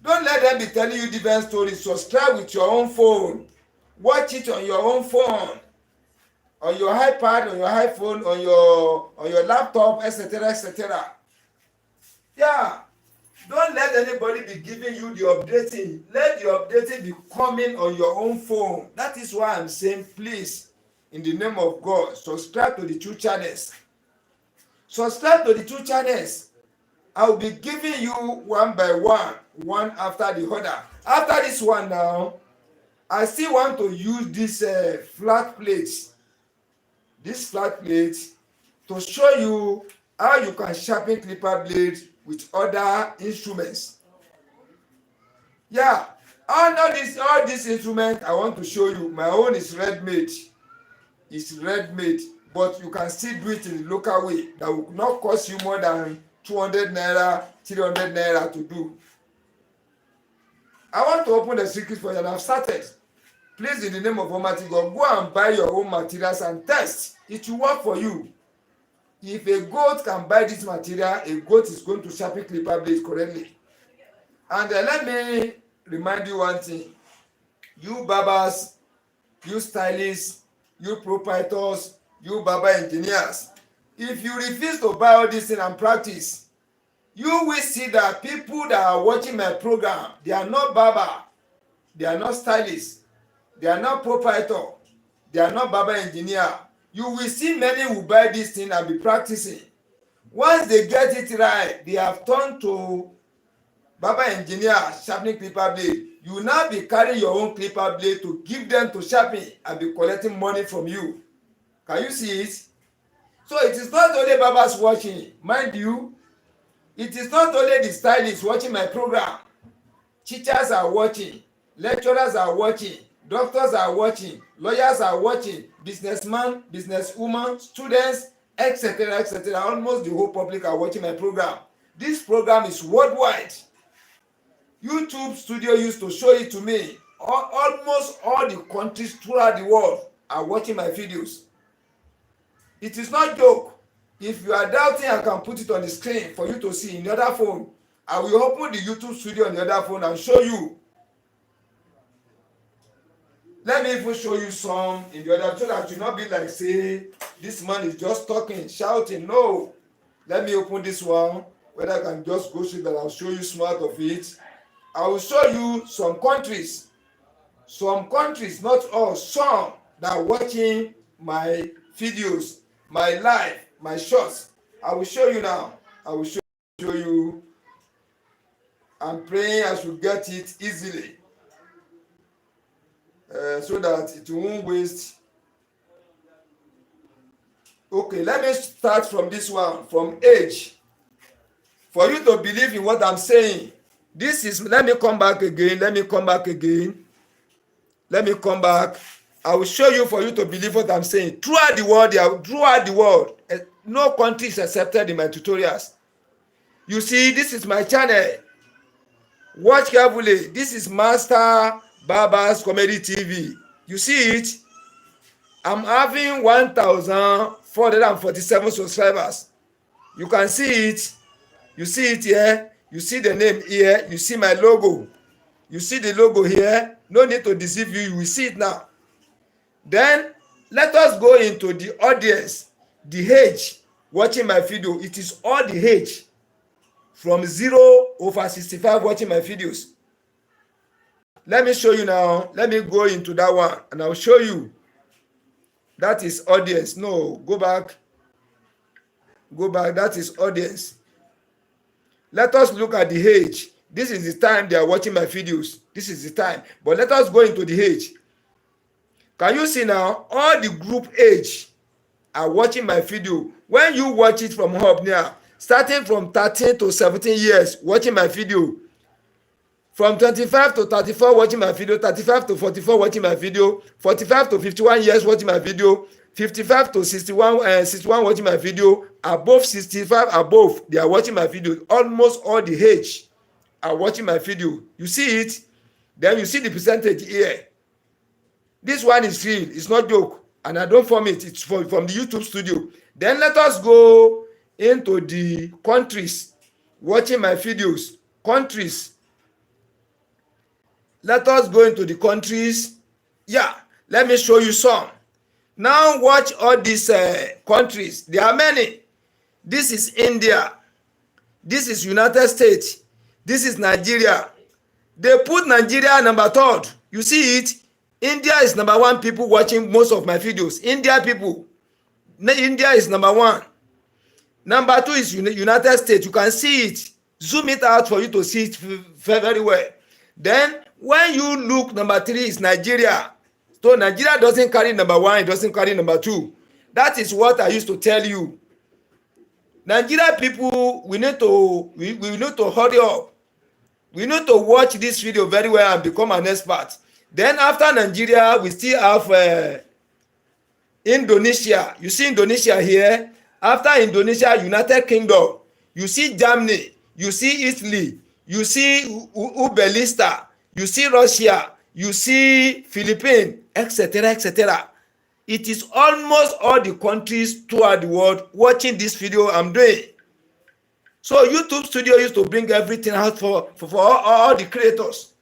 Don't let them be telling you different stories. Subscribe with your own phone. Watch it on your own phone, on your iPad, on your iPhone, on your laptop, etc., etc. Yeah. Don't let anybody be giving you the updating. Let the updating be coming on your own phone. That is why I'm saying, please, in the name of God, subscribe to the 2 channels. Subscribe to the 2 channels. I will be giving you one by one after the other. After this one now, I still want to use this flat plate. This flat plate to show you how you can sharpen clipper blade with other instruments. Yeah, all this instrument I want to show you. My own is ready-made. It's ready-made, but you can still do it in the local way. That will not cost you more than 200 naira, 300 naira to do. I want to open the secret for you, and I've started. Please, in the name of Almighty God, go and buy your own materials and test. It will work for you. If a goat can buy this material, a goat is going to sharpen clipper blade correctly. And let me remind you one thing. You barbers, you stylists, you proprietors, you barber engineers, if you refuse to buy all this thing and practice, you will see that people that are watching my program, they are not barber, they are not stylists, they are not proprietor, they are not barber engineer. You will see many who buy this thing and be practicing. Once they get it right, they have turned to barber engineer sharpening clipper blade. You will now be carrying your own clipper blade to give them to sharpen and be collecting money from you. Can you see it? So it is not only barbers watching, mind you. It is not only the stylists watching my program. Teachers are watching, lecturers are watching, doctors are watching, lawyers are watching, businessmen, businesswomen, students, etc., etc. Almost the whole public are watching my program. This program is worldwide. YouTube studio used to show it to me. Almost all the countries throughout the world are watching my videos. It is not joke. If you are doubting, I can put it on the screen for you to see in the other phone. I will open the YouTube studio on the other phone and show you. Let me even show you some in the other, so that you not be like, say, this man is just talking, shouting. No. Let me open this one, whether I can just go see that I'll show you smart of it. I will show you some countries. Some countries, not all, some that are watching my videos, my live, my shorts. I will show you now. I will show you. I'm praying I should get it easily, so that it won't waste. Okay, let me start from this one, from age. For you to believe in what I'm saying. This is, let me come back again. I will show you for you to believe what I'm saying. Throughout the world, no country is accepted in my tutorials. You see, this is my channel. Watch carefully. This is Master Barbers Comedy TV. You see it? I'm having 1,447 subscribers. You can see it. You see it here. You see the name here. You see my logo. You see the logo here. No need to deceive you. You will see it now. Then let us go into the audience, the age watching my video. It is all the age from 0-65 watching my videos. Let me show you now. Let me go into that one and I'll show you. That is audience. No, go back. That is audience. Let us look at the age. This is the time they are watching my videos. This is the time. But let us go into the age. Can you see now? All the group age are watching my video. When you watch it from up now, starting from 13 to 17 years, watching my video. From 25 to 34 watching my video, 35 to 44 watching my video, 45 to 51 years watching my video, 55 to 61 watching my video, above 65 above, they are watching my video. Almost all the age are watching my video. You see it? Then you see the percentage here. This one is real, it's not joke, and I don't form it. It's from the YouTube studio. Then let us go into the countries watching my videos. Countries. Let us go into the countries. Yeah, let me show you some. Now watch all these countries. There are many. This is India. This is United States. This is Nigeria. They put Nigeria number 3rd. You see it? India is number 1 people watching most of my videos. India people. India is number 1. Number 2 is United States. You can see it. Zoom it out for you to see it very well. Then when you look, number 3 is Nigeria. So Nigeria doesn't carry number 1, it doesn't carry number 2. That is what I used to tell you. Nigeria people, we need to hurry up. We need to watch this video very well and become an expert. Then after Nigeria, we still have Indonesia. You see Indonesia here. After Indonesia, United Kingdom. You see Germany. You see Italy. You see Uzbekistan. You see Russia. You see Philippines, etc., etc. It is almost all the countries throughout the world watching this video I'm doing. So YouTube Studio used to bring everything out for all the creators.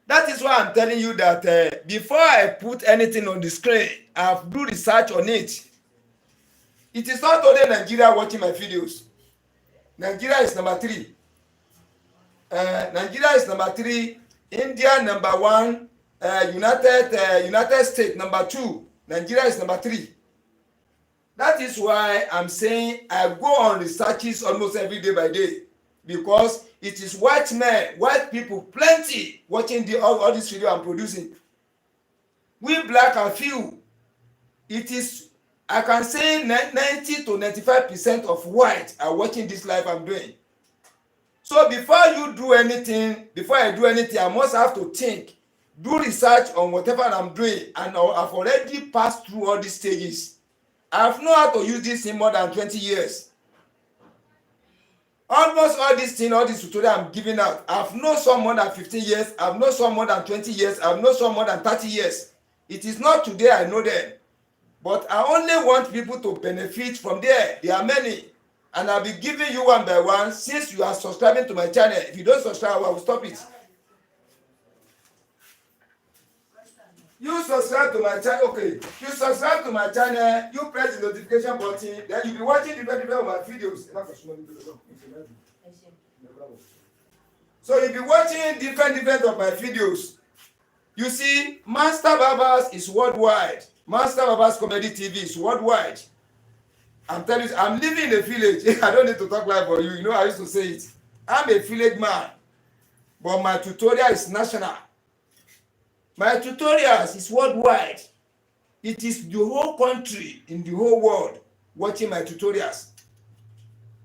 That is why I'm telling you that before I put anything on the screen, I have do research on it. It is not only Nigeria watching my videos. Nigeria is number 3. Nigeria is number 3. India number 1. United States number 2. Nigeria is number 3. That is why I'm saying I go on researches almost every day by day, because it is white men, white people, plenty watching all this video I'm producing. We black are few. It is, I can say 90 to 95% of white are watching this live I'm doing. So before I do anything, I must have to think, do research on whatever I'm doing, and I've already passed through all these stages. I've known how to use this in more than 20 years. Almost all these things, all this tutorial I'm giving out, I've known some more than 15 years, I've known some more than 20 years, I've known some more than 30 years. It is not today I know them, but I only want people to benefit from there. There are many, and I'll be giving you one by one. Since you are subscribing to my channel, if you don't subscribe, I will stop it. You subscribe to my channel, okay. You subscribe to my channel, you press the notification button, then you'll be watching different of my videos. So you'll be watching different of my videos. You see, Master Barbers is worldwide. Master Barbers Comedy TV is worldwide. I'm telling you, I'm living in a village. I don't need to talk live for you. You know, I used to say it. I'm a village man, but my tutorial is national. My tutorials is worldwide. It is the whole country in the whole world watching my tutorials.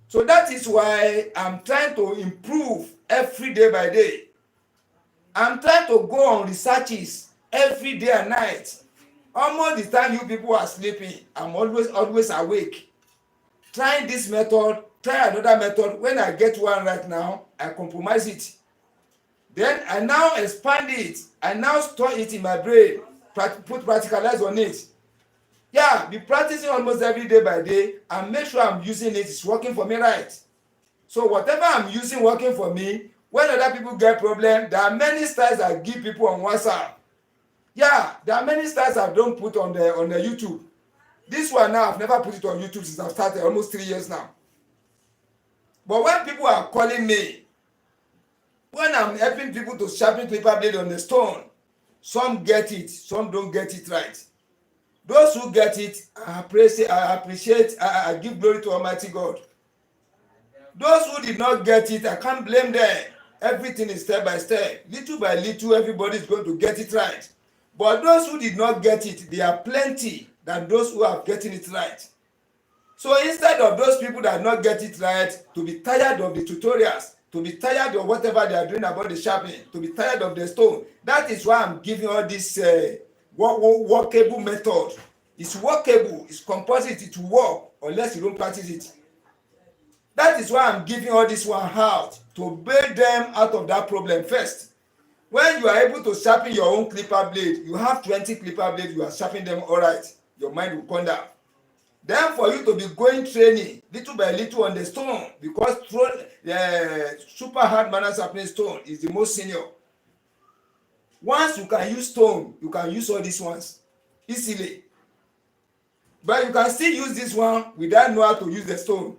So that is why I'm trying to improve every day by day. I'm trying to go on researches every day and night. Almost the time you people are sleeping, I'm always awake. Trying this method, try another method. When I get one right now, I compromise it. Then I now expand it. I now store it in my brain. Put practicalize on it. Yeah, be practicing almost every day by day and make sure I'm using it. It's working for me right. So whatever I'm using working for me, when other people get problem, there are many styles I give people on WhatsApp. Yeah, there are many styles I don't put on the YouTube. This one now, I've never put it on YouTube since I've started, almost 3 years now. But when people are calling me, when I'm helping people to sharpen paper blade on the stone, some get it, some don't get it right. Those who get it, I appreciate, I give glory to Almighty God. Those who did not get it, I can't blame them. Everything is step by step. Little by little, everybody is going to get it right. But those who did not get it, there are plenty than those who are getting it right. So instead of those people that not get it right, to be tired of the tutorials, to be tired of whatever they are doing about the sharpening, to be tired of the stone, that is why I'm giving all this workable method. It's workable, it's composite, it will work unless you don't practice it. That is why I'm giving all this one out, to bail them out of that problem first. When you are able to sharpen your own clipper blade, you have 20 clipper blades, you are sharpening them all right, your mind will come down. Then for you to be going training little by little on the stone, because super hard manners sharpening stone is the most senior. Once you can use stone, you can use all these ones easily. But you can still use this one without know how to use the stone.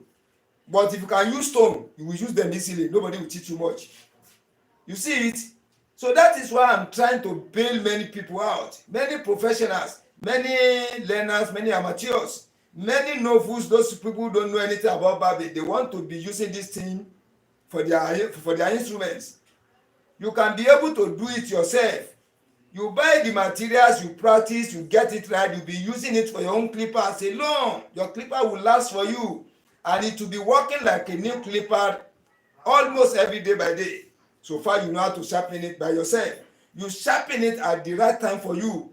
But if you can use stone, you will use them easily. Nobody will teach you much. You see it? So that is why I'm trying to bail many people out. Many professionals, many learners, many amateurs, many novices, those people who don't know anything about barbing, they want to be using this thing for their instruments. You can be able to do it yourself. You buy the materials, you practice, you get it right, you'll be using it for your own clippers alone. Your clipper will last for you, and it will be working like a new clipper almost every day by day. So far you know how to sharpen it by yourself. You sharpen it at the right time for you.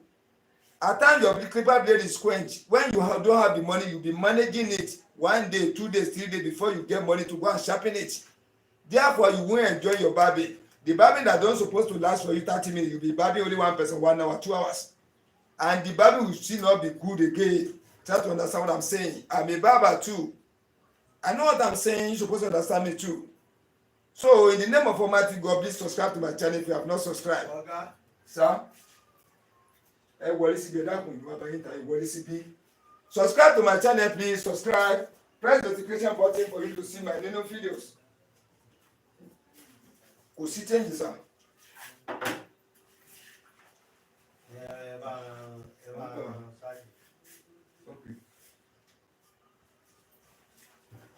At times your clipper blade is quenched. When you don't have the money, you'll be managing it 1 day, 2 days, 3 days before you get money to go and sharpen it. Therefore you won't enjoy your barbing. The barbing that don't supposed to last for you 30 minutes, you'll be barbing only one person 1 hour, 2 hours, and the barbing will still not be good again. Try to understand what I'm saying. I'm a barber too. I know what I'm saying. You're supposed to understand me too. So in the name of Almighty God, please subscribe to my channel if you have not subscribed. Ọ̀gá. Sir, ẹ wọlé síbi ẹ̀dá kùn ìwà báyìí ta ìwọlé síbi. Subscribe to my channel, please. Subscribe. Press the notification button for you to see my new videos. Kò sí change, sir. Okay.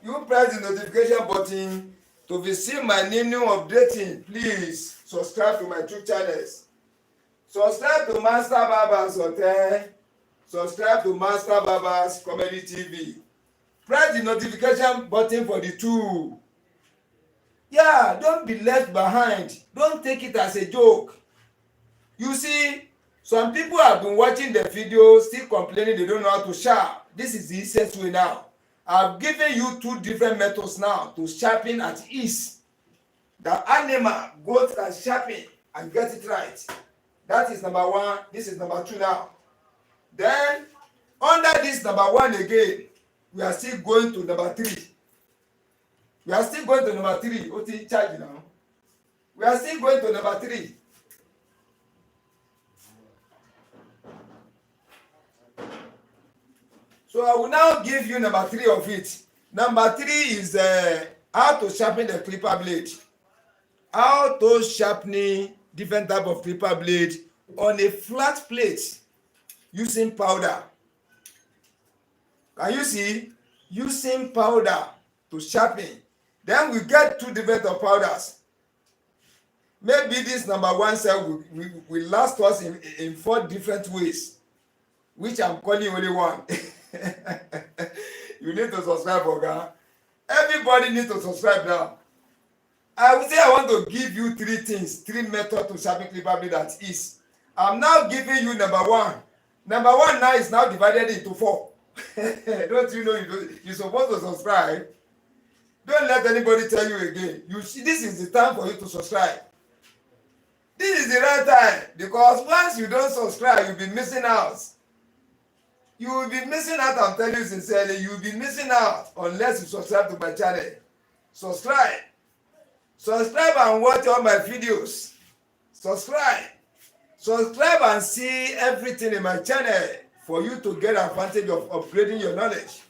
You press the notification button to receive my new updating. Please subscribe to my 2 channels. Subscribe to Master Barbers Hotel. Subscribe to Master Barbers Comedy TV. Press the notification button for the 2. Yeah, don't be left behind. Don't take it as a joke. You see, some people have been watching the video still complaining they don't know how to sharp. This is the easiest way now. I've given you 2 different methods now to sharpen at ease. The animal goes and sharpen and get it right. That is number 1. This is number 2 now. Then under this number 1 again, we are still going to number 3. We are still going to number 3. What is charge now? We are still going to number 3. So I will now give you number 3 of it. Number 3 is how to sharpen the clipper blade. How to sharpen different type of clipper blade on a flat plate using powder. Can you see? Using powder to sharpen. Then we get 2 different of powders. Maybe this number 1 cell will last us in 4 different ways, which I'm calling only one. You need to subscribe, Oga. Everybody needs to subscribe now. I would say I want to give you 3 things, 3 methods to sharpen clipper blade that is. I'm now giving you number 1. Number 1 now is now divided into 4. Don't you know you're supposed to subscribe? Don't let anybody tell you again. This is the time for you to subscribe. This is the right time, because once you don't subscribe, you'll be missing out. You will be missing out, I'm telling you sincerely. You will be missing out unless you subscribe to my channel. Subscribe. Subscribe and watch all my videos. Subscribe. Subscribe and see everything in my channel for you to get advantage of upgrading your knowledge.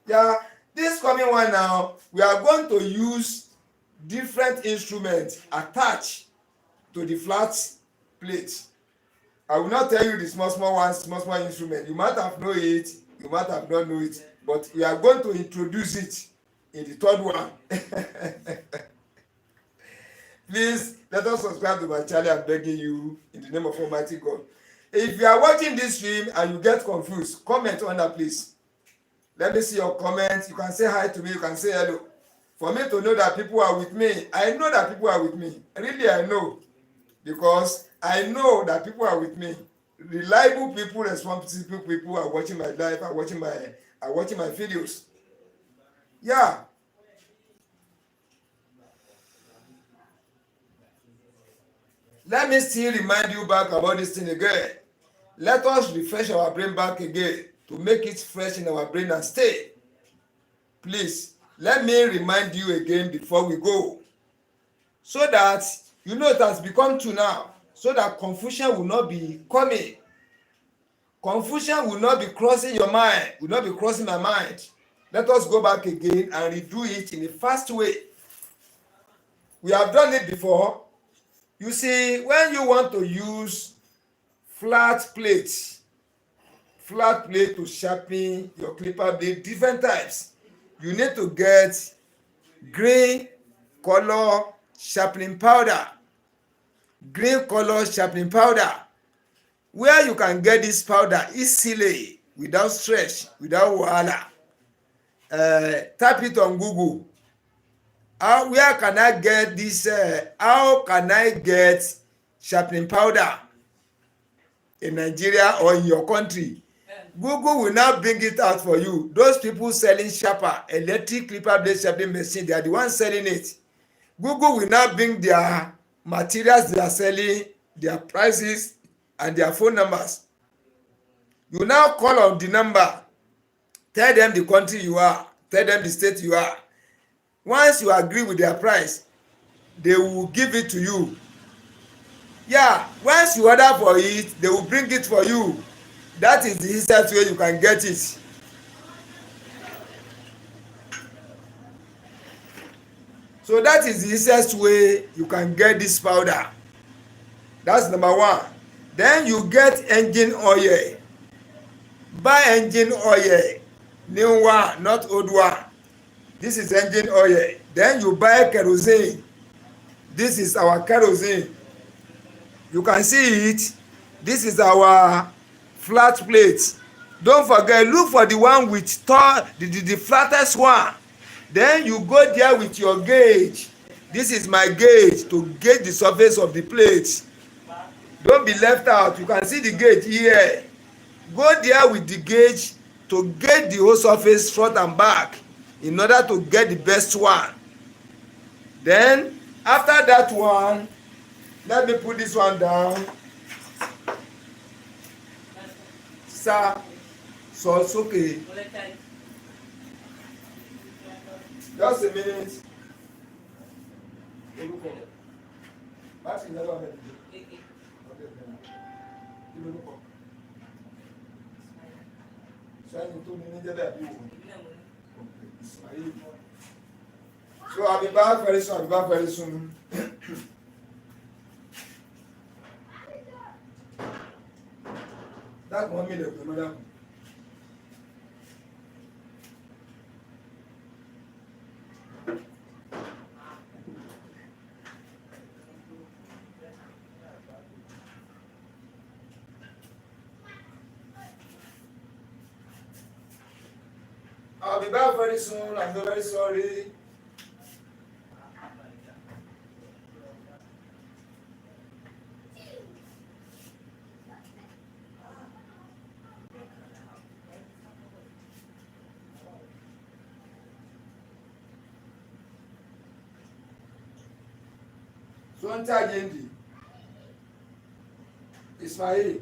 Yeah, this coming one now, we are going to use different instruments attached to the flat plate. I will not tell you the small ones, small instrument. You might have known it, you might have not known it, but we are going to introduce it in the 3rd one. Please let us subscribe to my channel. I'm begging you in the name of Almighty God. If you are watching this stream and you get confused, comment under, please. Let me see your comments. You can say hi to me, you can say hello. For me to know that people are with me. I know that people are with me. Really, I know. Because I know that people are with me. Reliable people, responsible people are watching my life, are watching my videos. Yeah. Let me still remind you back about this thing again. Let us refresh our brain back again to make it fresh in our brain and stay. Please, let me remind you again before we go, so that you know it has become true now, so that confusion will not be coming. Confusion will not be crossing your mind, will not be crossing my mind. Let us go back again and redo it in a fast way. We have done it before. You see, when you want to use flat plate to sharpen your clipper blade, different types, you need to get green color sharpening powder. Green color sharpening powder. Where you can get this powder easily, without stress, without wahala, type it on Google. Where can I get this? How can I get sharpening powder in Nigeria or in your country? Google will now bring it out for you. Those people selling sharper, electric clipper blade sharpening machine, they are the ones selling it. Google will now bring their materials they are selling, their prices, and their phone numbers. You now call on the number, tell them the country you are, tell them the state you are. Once you agree with their price, they will give it to you. Yeah, once you order for it, they will bring it for you. That is the easiest way you can get it. So that is the easiest way you can get this powder. That's number one. Then you get engine oil. Buy engine oil, new one, not old one. This is engine oil. Then you buy kerosene. This is our kerosene. You can see it. This is our flat plate. Don't forget, look for the one with the flattest one. Then you go there with your gauge. This is my gauge to gauge the surface of the plate. Don't be left out. You can see the gauge here. Go there with the gauge to gauge the whole surface front and back in order to get the best one. Then after that one, let me put this one down. Sir, so it's okay. Just a minute. So I'll be back very soon. That 1 minute, madam. I'll be back very soon. I'm very sorry. Sonta Yendi. Ismail.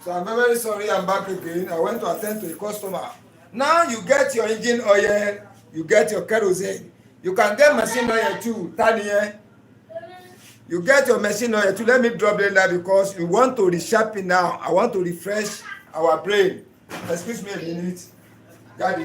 So I'm very sorry, I'm back again. I went to attend to a customer. Now you get your engine oil, you get your kerosene. You can get machine oil too, Tanya. You get your machine oil too. Let me drop it there because we want to resharpen now. I want to refresh our brain. Excuse me a minute. Daddy,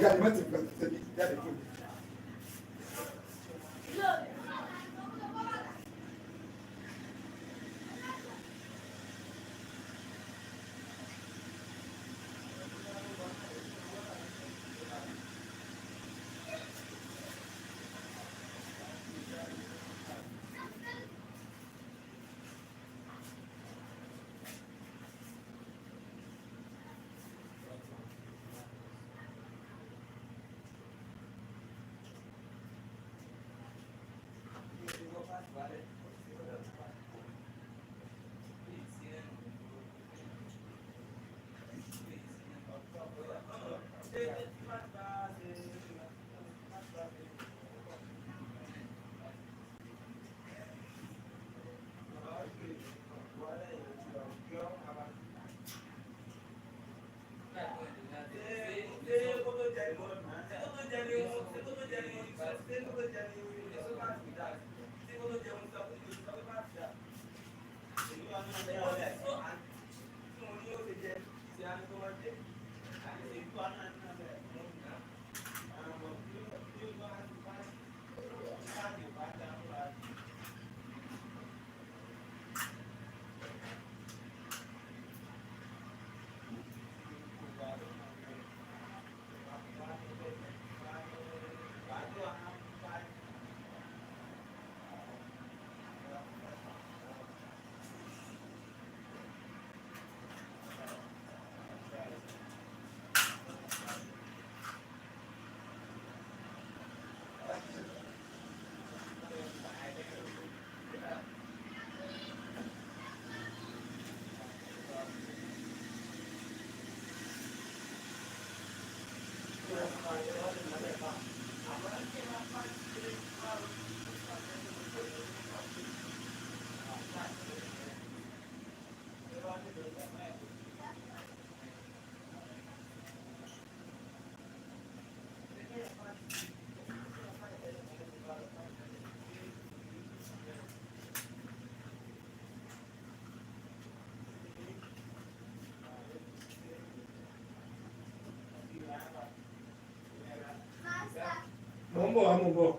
Mo ń bọ̀ wá, mo ń bọ̀.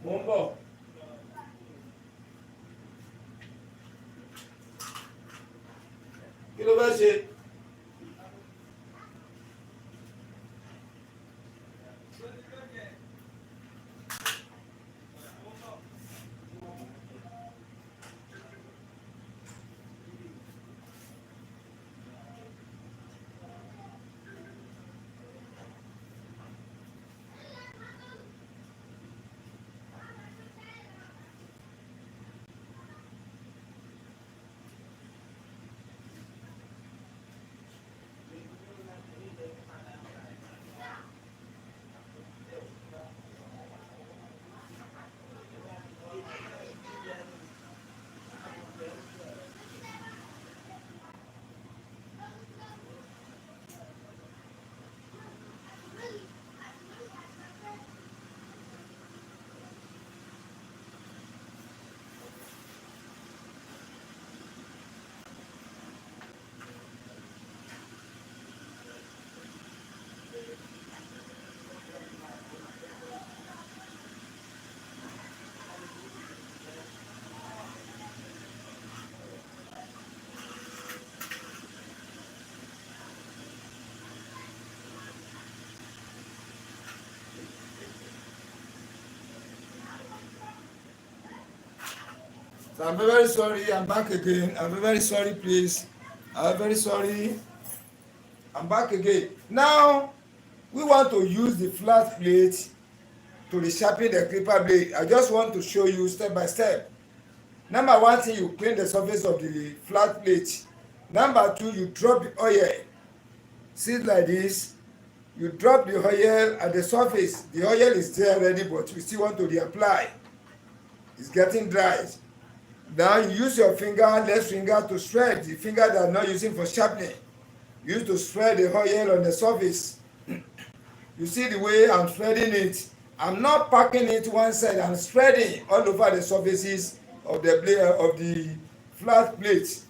Mo ń bọ̀. Kí ló fẹ́ ṣe? So I'm very sorry, I'm back again. I'm very sorry, please. I'm very sorry. I'm back again. Now, we want to use the flat plate to resharpen the clipper blade. I just want to show you step by step. Number one thing, you clean the surface of the flat plate. Number two, you drop the oil. See it like this. You drop the oil at the surface. The oil is there already, but you still want to reapply. It's getting dry. Now you use your finger, left finger, to spread. The finger that I'm not using for sharpening. Use to spread the oil on the surface. You see the way I'm spreading it. I'm not packing it one side. I'm spreading all over the surfaces of the blade of the flat plate.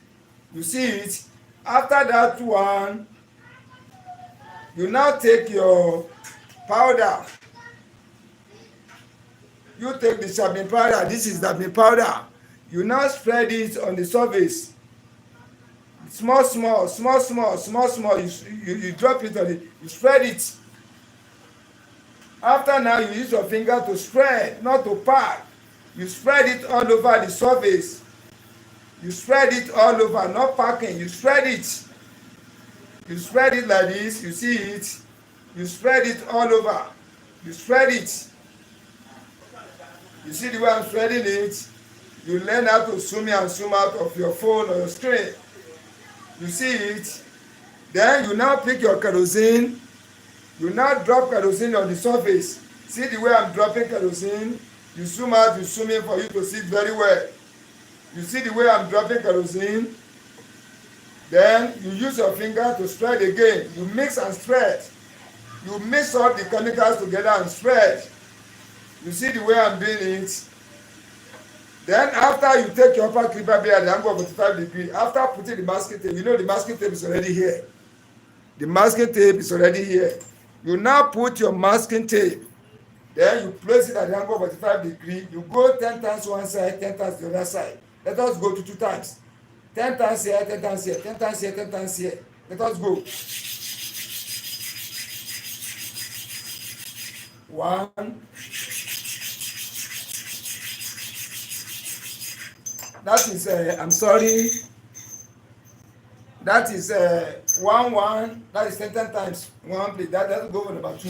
You see it. After that one, you now take your powder. You take the sharpening powder. This is the sharpening powder. You now spread it on the surface. Small, small, small, small, small, small. You drop it on it. You spread it. After now, you use your finger to spread, not to pack. You spread it all over the surface. You spread it all over, not packing. You spread it. You spread it like this. You see it. You spread it all over. You spread it. You see the way I'm spreading it. You learn how to zoom in and zoom out of your phone or your screen. You see it. Then you now pick your kerosene. You now drop kerosene on the surface. See the way I'm dropping kerosene. You zoom out, you zoom in for you to see it very well. You see the way I'm dropping kerosene. Then you use your finger to spread again. You mix and spread. You mix up the chemicals together and spread. You see the way I'm doing it. Then after you take your upper clipper blade at the angle of 45 degrees, after putting the masking tape, you know the masking tape is already here. The masking tape is already here. You now put your masking tape. Then you place it at the angle of 45 degrees. You go 10 times one side, 10 times the other side. Let us go to 2 times. 10 times here, 10 times here, 10 times here, 10 times here. Let us go. 1. That is, I'm sorry. That is 1, 1. That is 10 times 1, please. Let's go for number 2.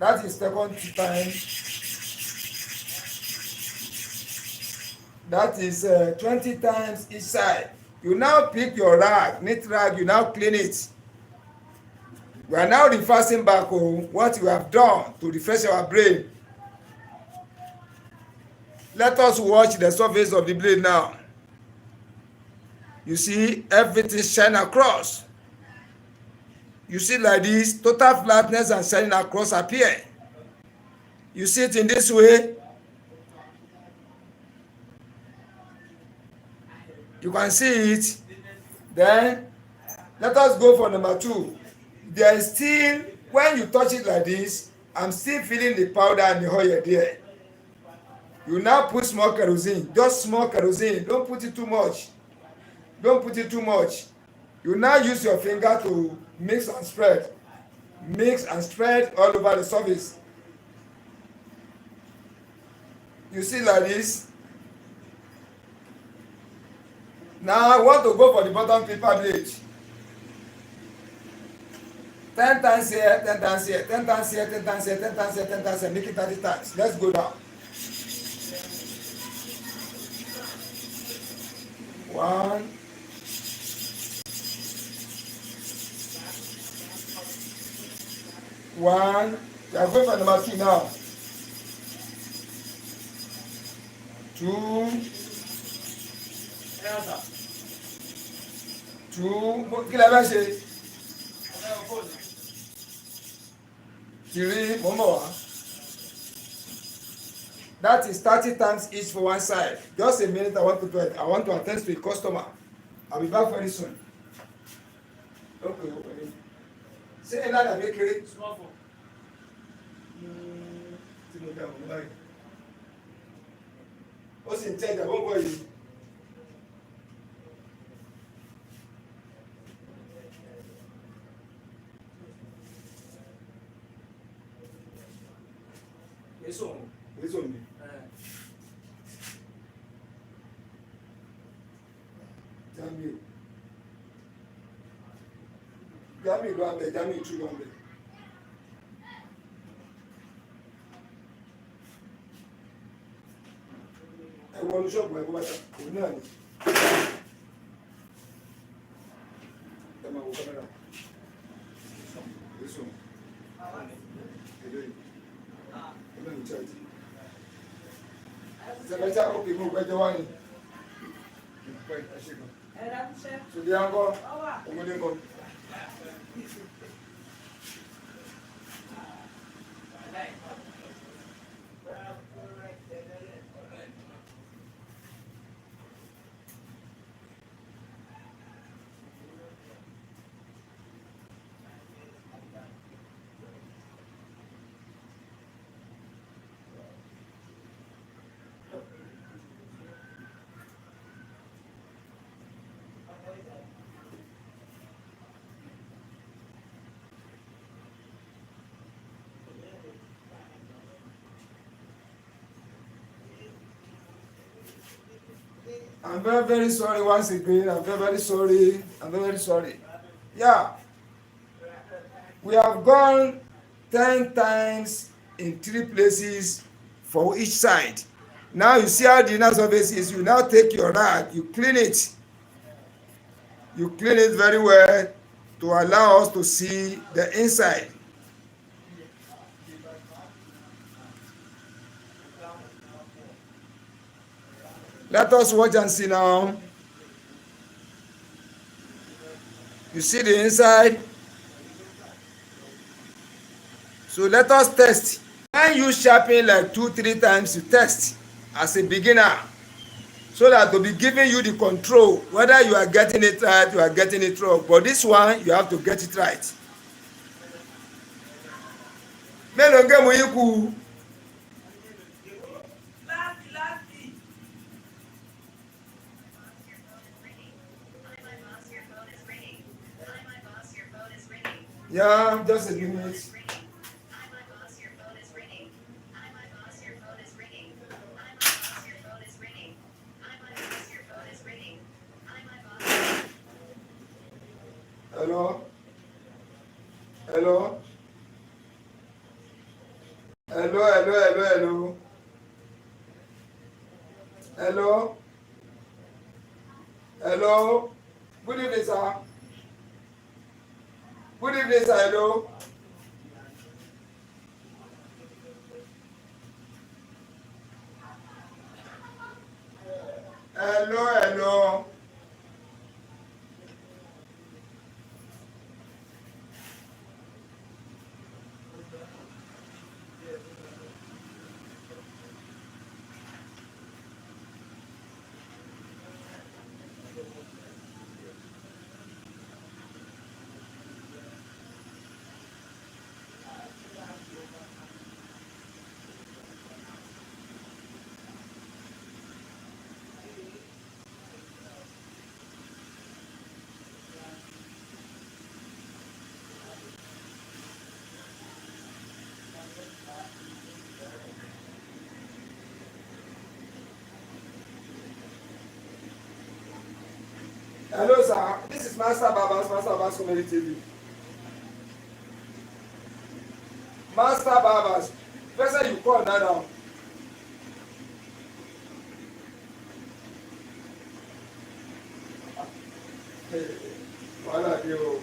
That is second time. That is 20 times each side. You now pick your rag, neat rag, you now clean it. We are now reversing back home what you have done to refresh our brain. Let us watch the surface of the blade now. You see everything shine across. You see like this, total flatness and shining across appear. You see it in this way. You can see it. Then let us go for number 2. There is still, when you touch it like this, I'm still feeling the powder and the oil there. You now put small kerosene, just small kerosene. Don't put it too much. Don't put it too much. You now use your finger to mix and spread. Mix and spread all over the surface. You see like this. Now I want to go for the bottom clipper blade. 10 times here, 10 times here, 10 times here, 10 times here, 10 times here, 10 times here, make it 30 times. Let's go down. 1. 1. We are going for number 2 now. 2. 2. Kí la bá ṣe? 3. Mo ń bọ̀ wá. That is 30 times each for one side. Just a minute, I want to attend to a customer. I'll be back very soon. Okay, okay. Say another bakery. Small phone. Ó sì ń tẹ́ ìjà bọ́ǹbọ̀ yìí. Èso mi. Jami ló abẹ, Jami tú ló abẹ. Ẹ wọ ní ṣọ́ọ̀bù ẹ̀kọ́ bàtà, òun náà ni. Ẹ máa wo kámẹ́rà. Èso mi. Èlò yìí. Èlò yìí charge. Ìṣẹ̀lẹ̀ṣẹ̀ òkè mú ìgbẹ́jọ́ wá ní. Sòdí à ń kọ́, òmìnir kọ́. I'm very, very sorry once again. I'm very, very sorry. I'm very, very sorry. Yeah. We have gone 10 times in 3 places for each side. Now you see how the inner surface is. You now take your rag, you clean it. You clean it very well to allow us to see the inside. Let us watch and see now. You see the inside. So let us test. When you sharpen like 2-3 times, you test as a beginner, so that to be giving you the control whether you are getting it right, you are getting it wrong. But this one you have to get it right. Mélòó ń gé mu yín kú? Yeah, just a minute. Hello? Hello? Hello, hello, hello, hello. Hello? Hello? Good evening, sir. Good evening, sir. Hello? Hello, hello. Hello, sir. This is Master Babas Comedy TV. Master Babas. Person you call now. Wàhálà dé o.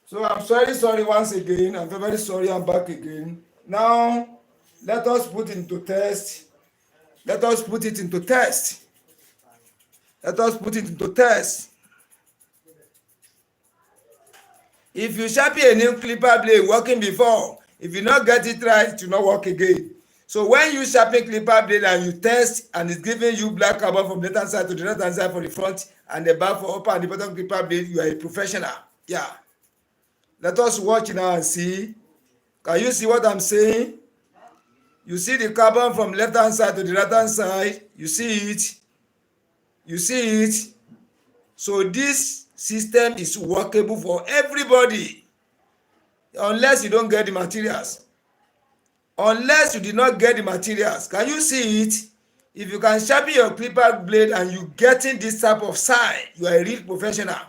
So I'm sorry once again. I'm very sorry. I'm back again. Now, let us put into test. Let us put it into test. Let us put it into test. If you sharpen a new clipper blade working before, if you not get it right, it will not work again. So when you sharpen clipper blade and you test and it's giving you black carbon from the left hand side to the right hand side for the front and the back for upper and the bottom clipper blade, you are a professional. Yeah. Let us watch now and see. Can you see what I'm saying? You see the carbon from left hand side to the right hand side. You see it. You see it. So this system is workable for everybody, unless you don't get the materials. Unless you did not get the materials. Can you see it? If you can sharpen your clipper blade and you getting this type of sign, you are a real professional.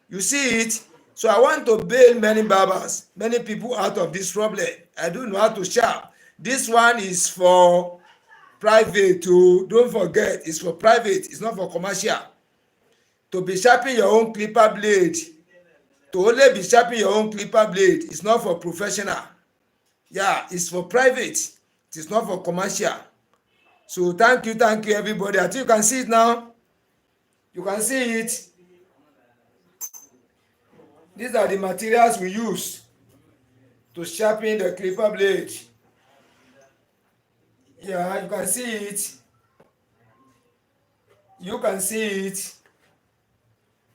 You see it? So I want to bail many barbers, many people out of this problem. I don't know how to sharp. This one is for private too. Don't forget, it's for private. It's not for commercial. To be sharpening your own clipper blade, to only be sharpening your own clipper blade, it's not for professional. Yeah, it's for private. It is not for commercial. So thank you everybody. I think you can see it now. You can see it. These are the materials we use to sharpen the clipper blade. Yeah, you can see it. You can see it.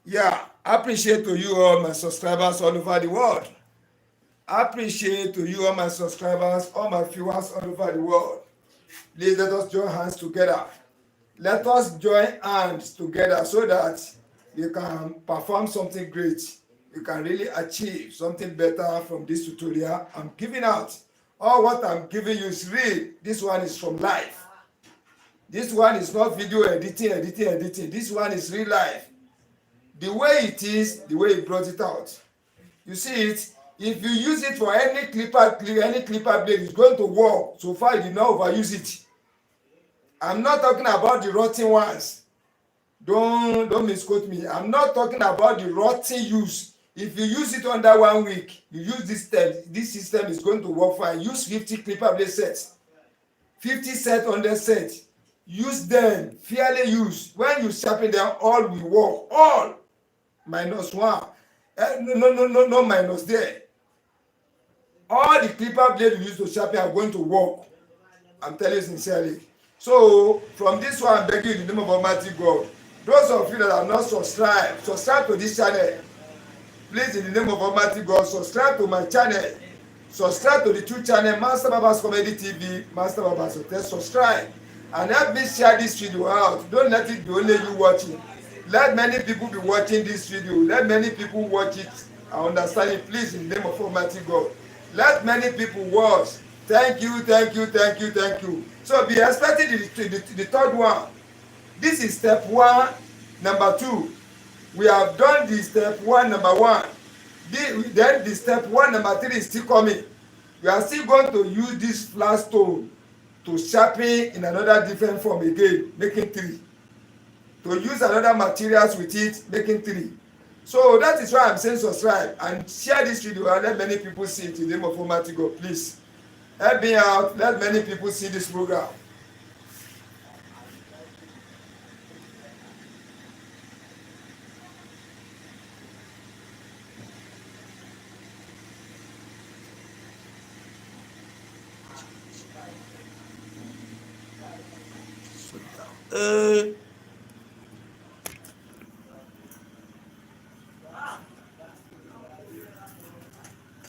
Yeah, appreciate to you all my subscribers all over the world. Appreciate to you all my subscribers, all my viewers all over the world. Please let us join hands together. Let us join hands together so that we can perform something great. We can really achieve something better from this tutorial I'm giving out. All what I'm giving you is real. This one is from life. This one is not video editing. This one is real life. The way it is, the way he brought it out. You see it? If you use it for any clipper blade, it's going to work. So far, you did not overuse it. I'm not talking about the rotten ones. Don't misquote me. I'm not talking about the rotten use. If you use it under 1 week, you use this system is going to work fine. Use 50 clipper blade sets, 50 set, 100 set. Use them, fairly use. When you sharpen them, all will work. All minus one. No minus there. All the clipper blade you use to sharpen are going to work. I'm telling you sincerely. So from this one, I'm begging you in the name of Almighty God. Those of you that are not subscribed, subscribe to this channel. Please, in the name of Almighty God, subscribe to my channel. Subscribe to the two channel, Master Baba's Comedy TV, Master Baba's Hotel. Subscribe and help me share this video out. Don't let it be only you watching. Let many people be watching this video. Let many people watch it and understand it. Please, in the name of Almighty God, let many people watch. Thank you. So be expecting the third one. This is step 1, number 2. We have done the step 1, number 1. Then the step 1, number 3 is still coming. We are still going to use this flat stone to sharpen in another different form again, making 3. To use another materials with it, making 3. So that is why I'm saying subscribe and share this video and let many people see it in the name of Almighty God. Please help me out. Let many people see this program.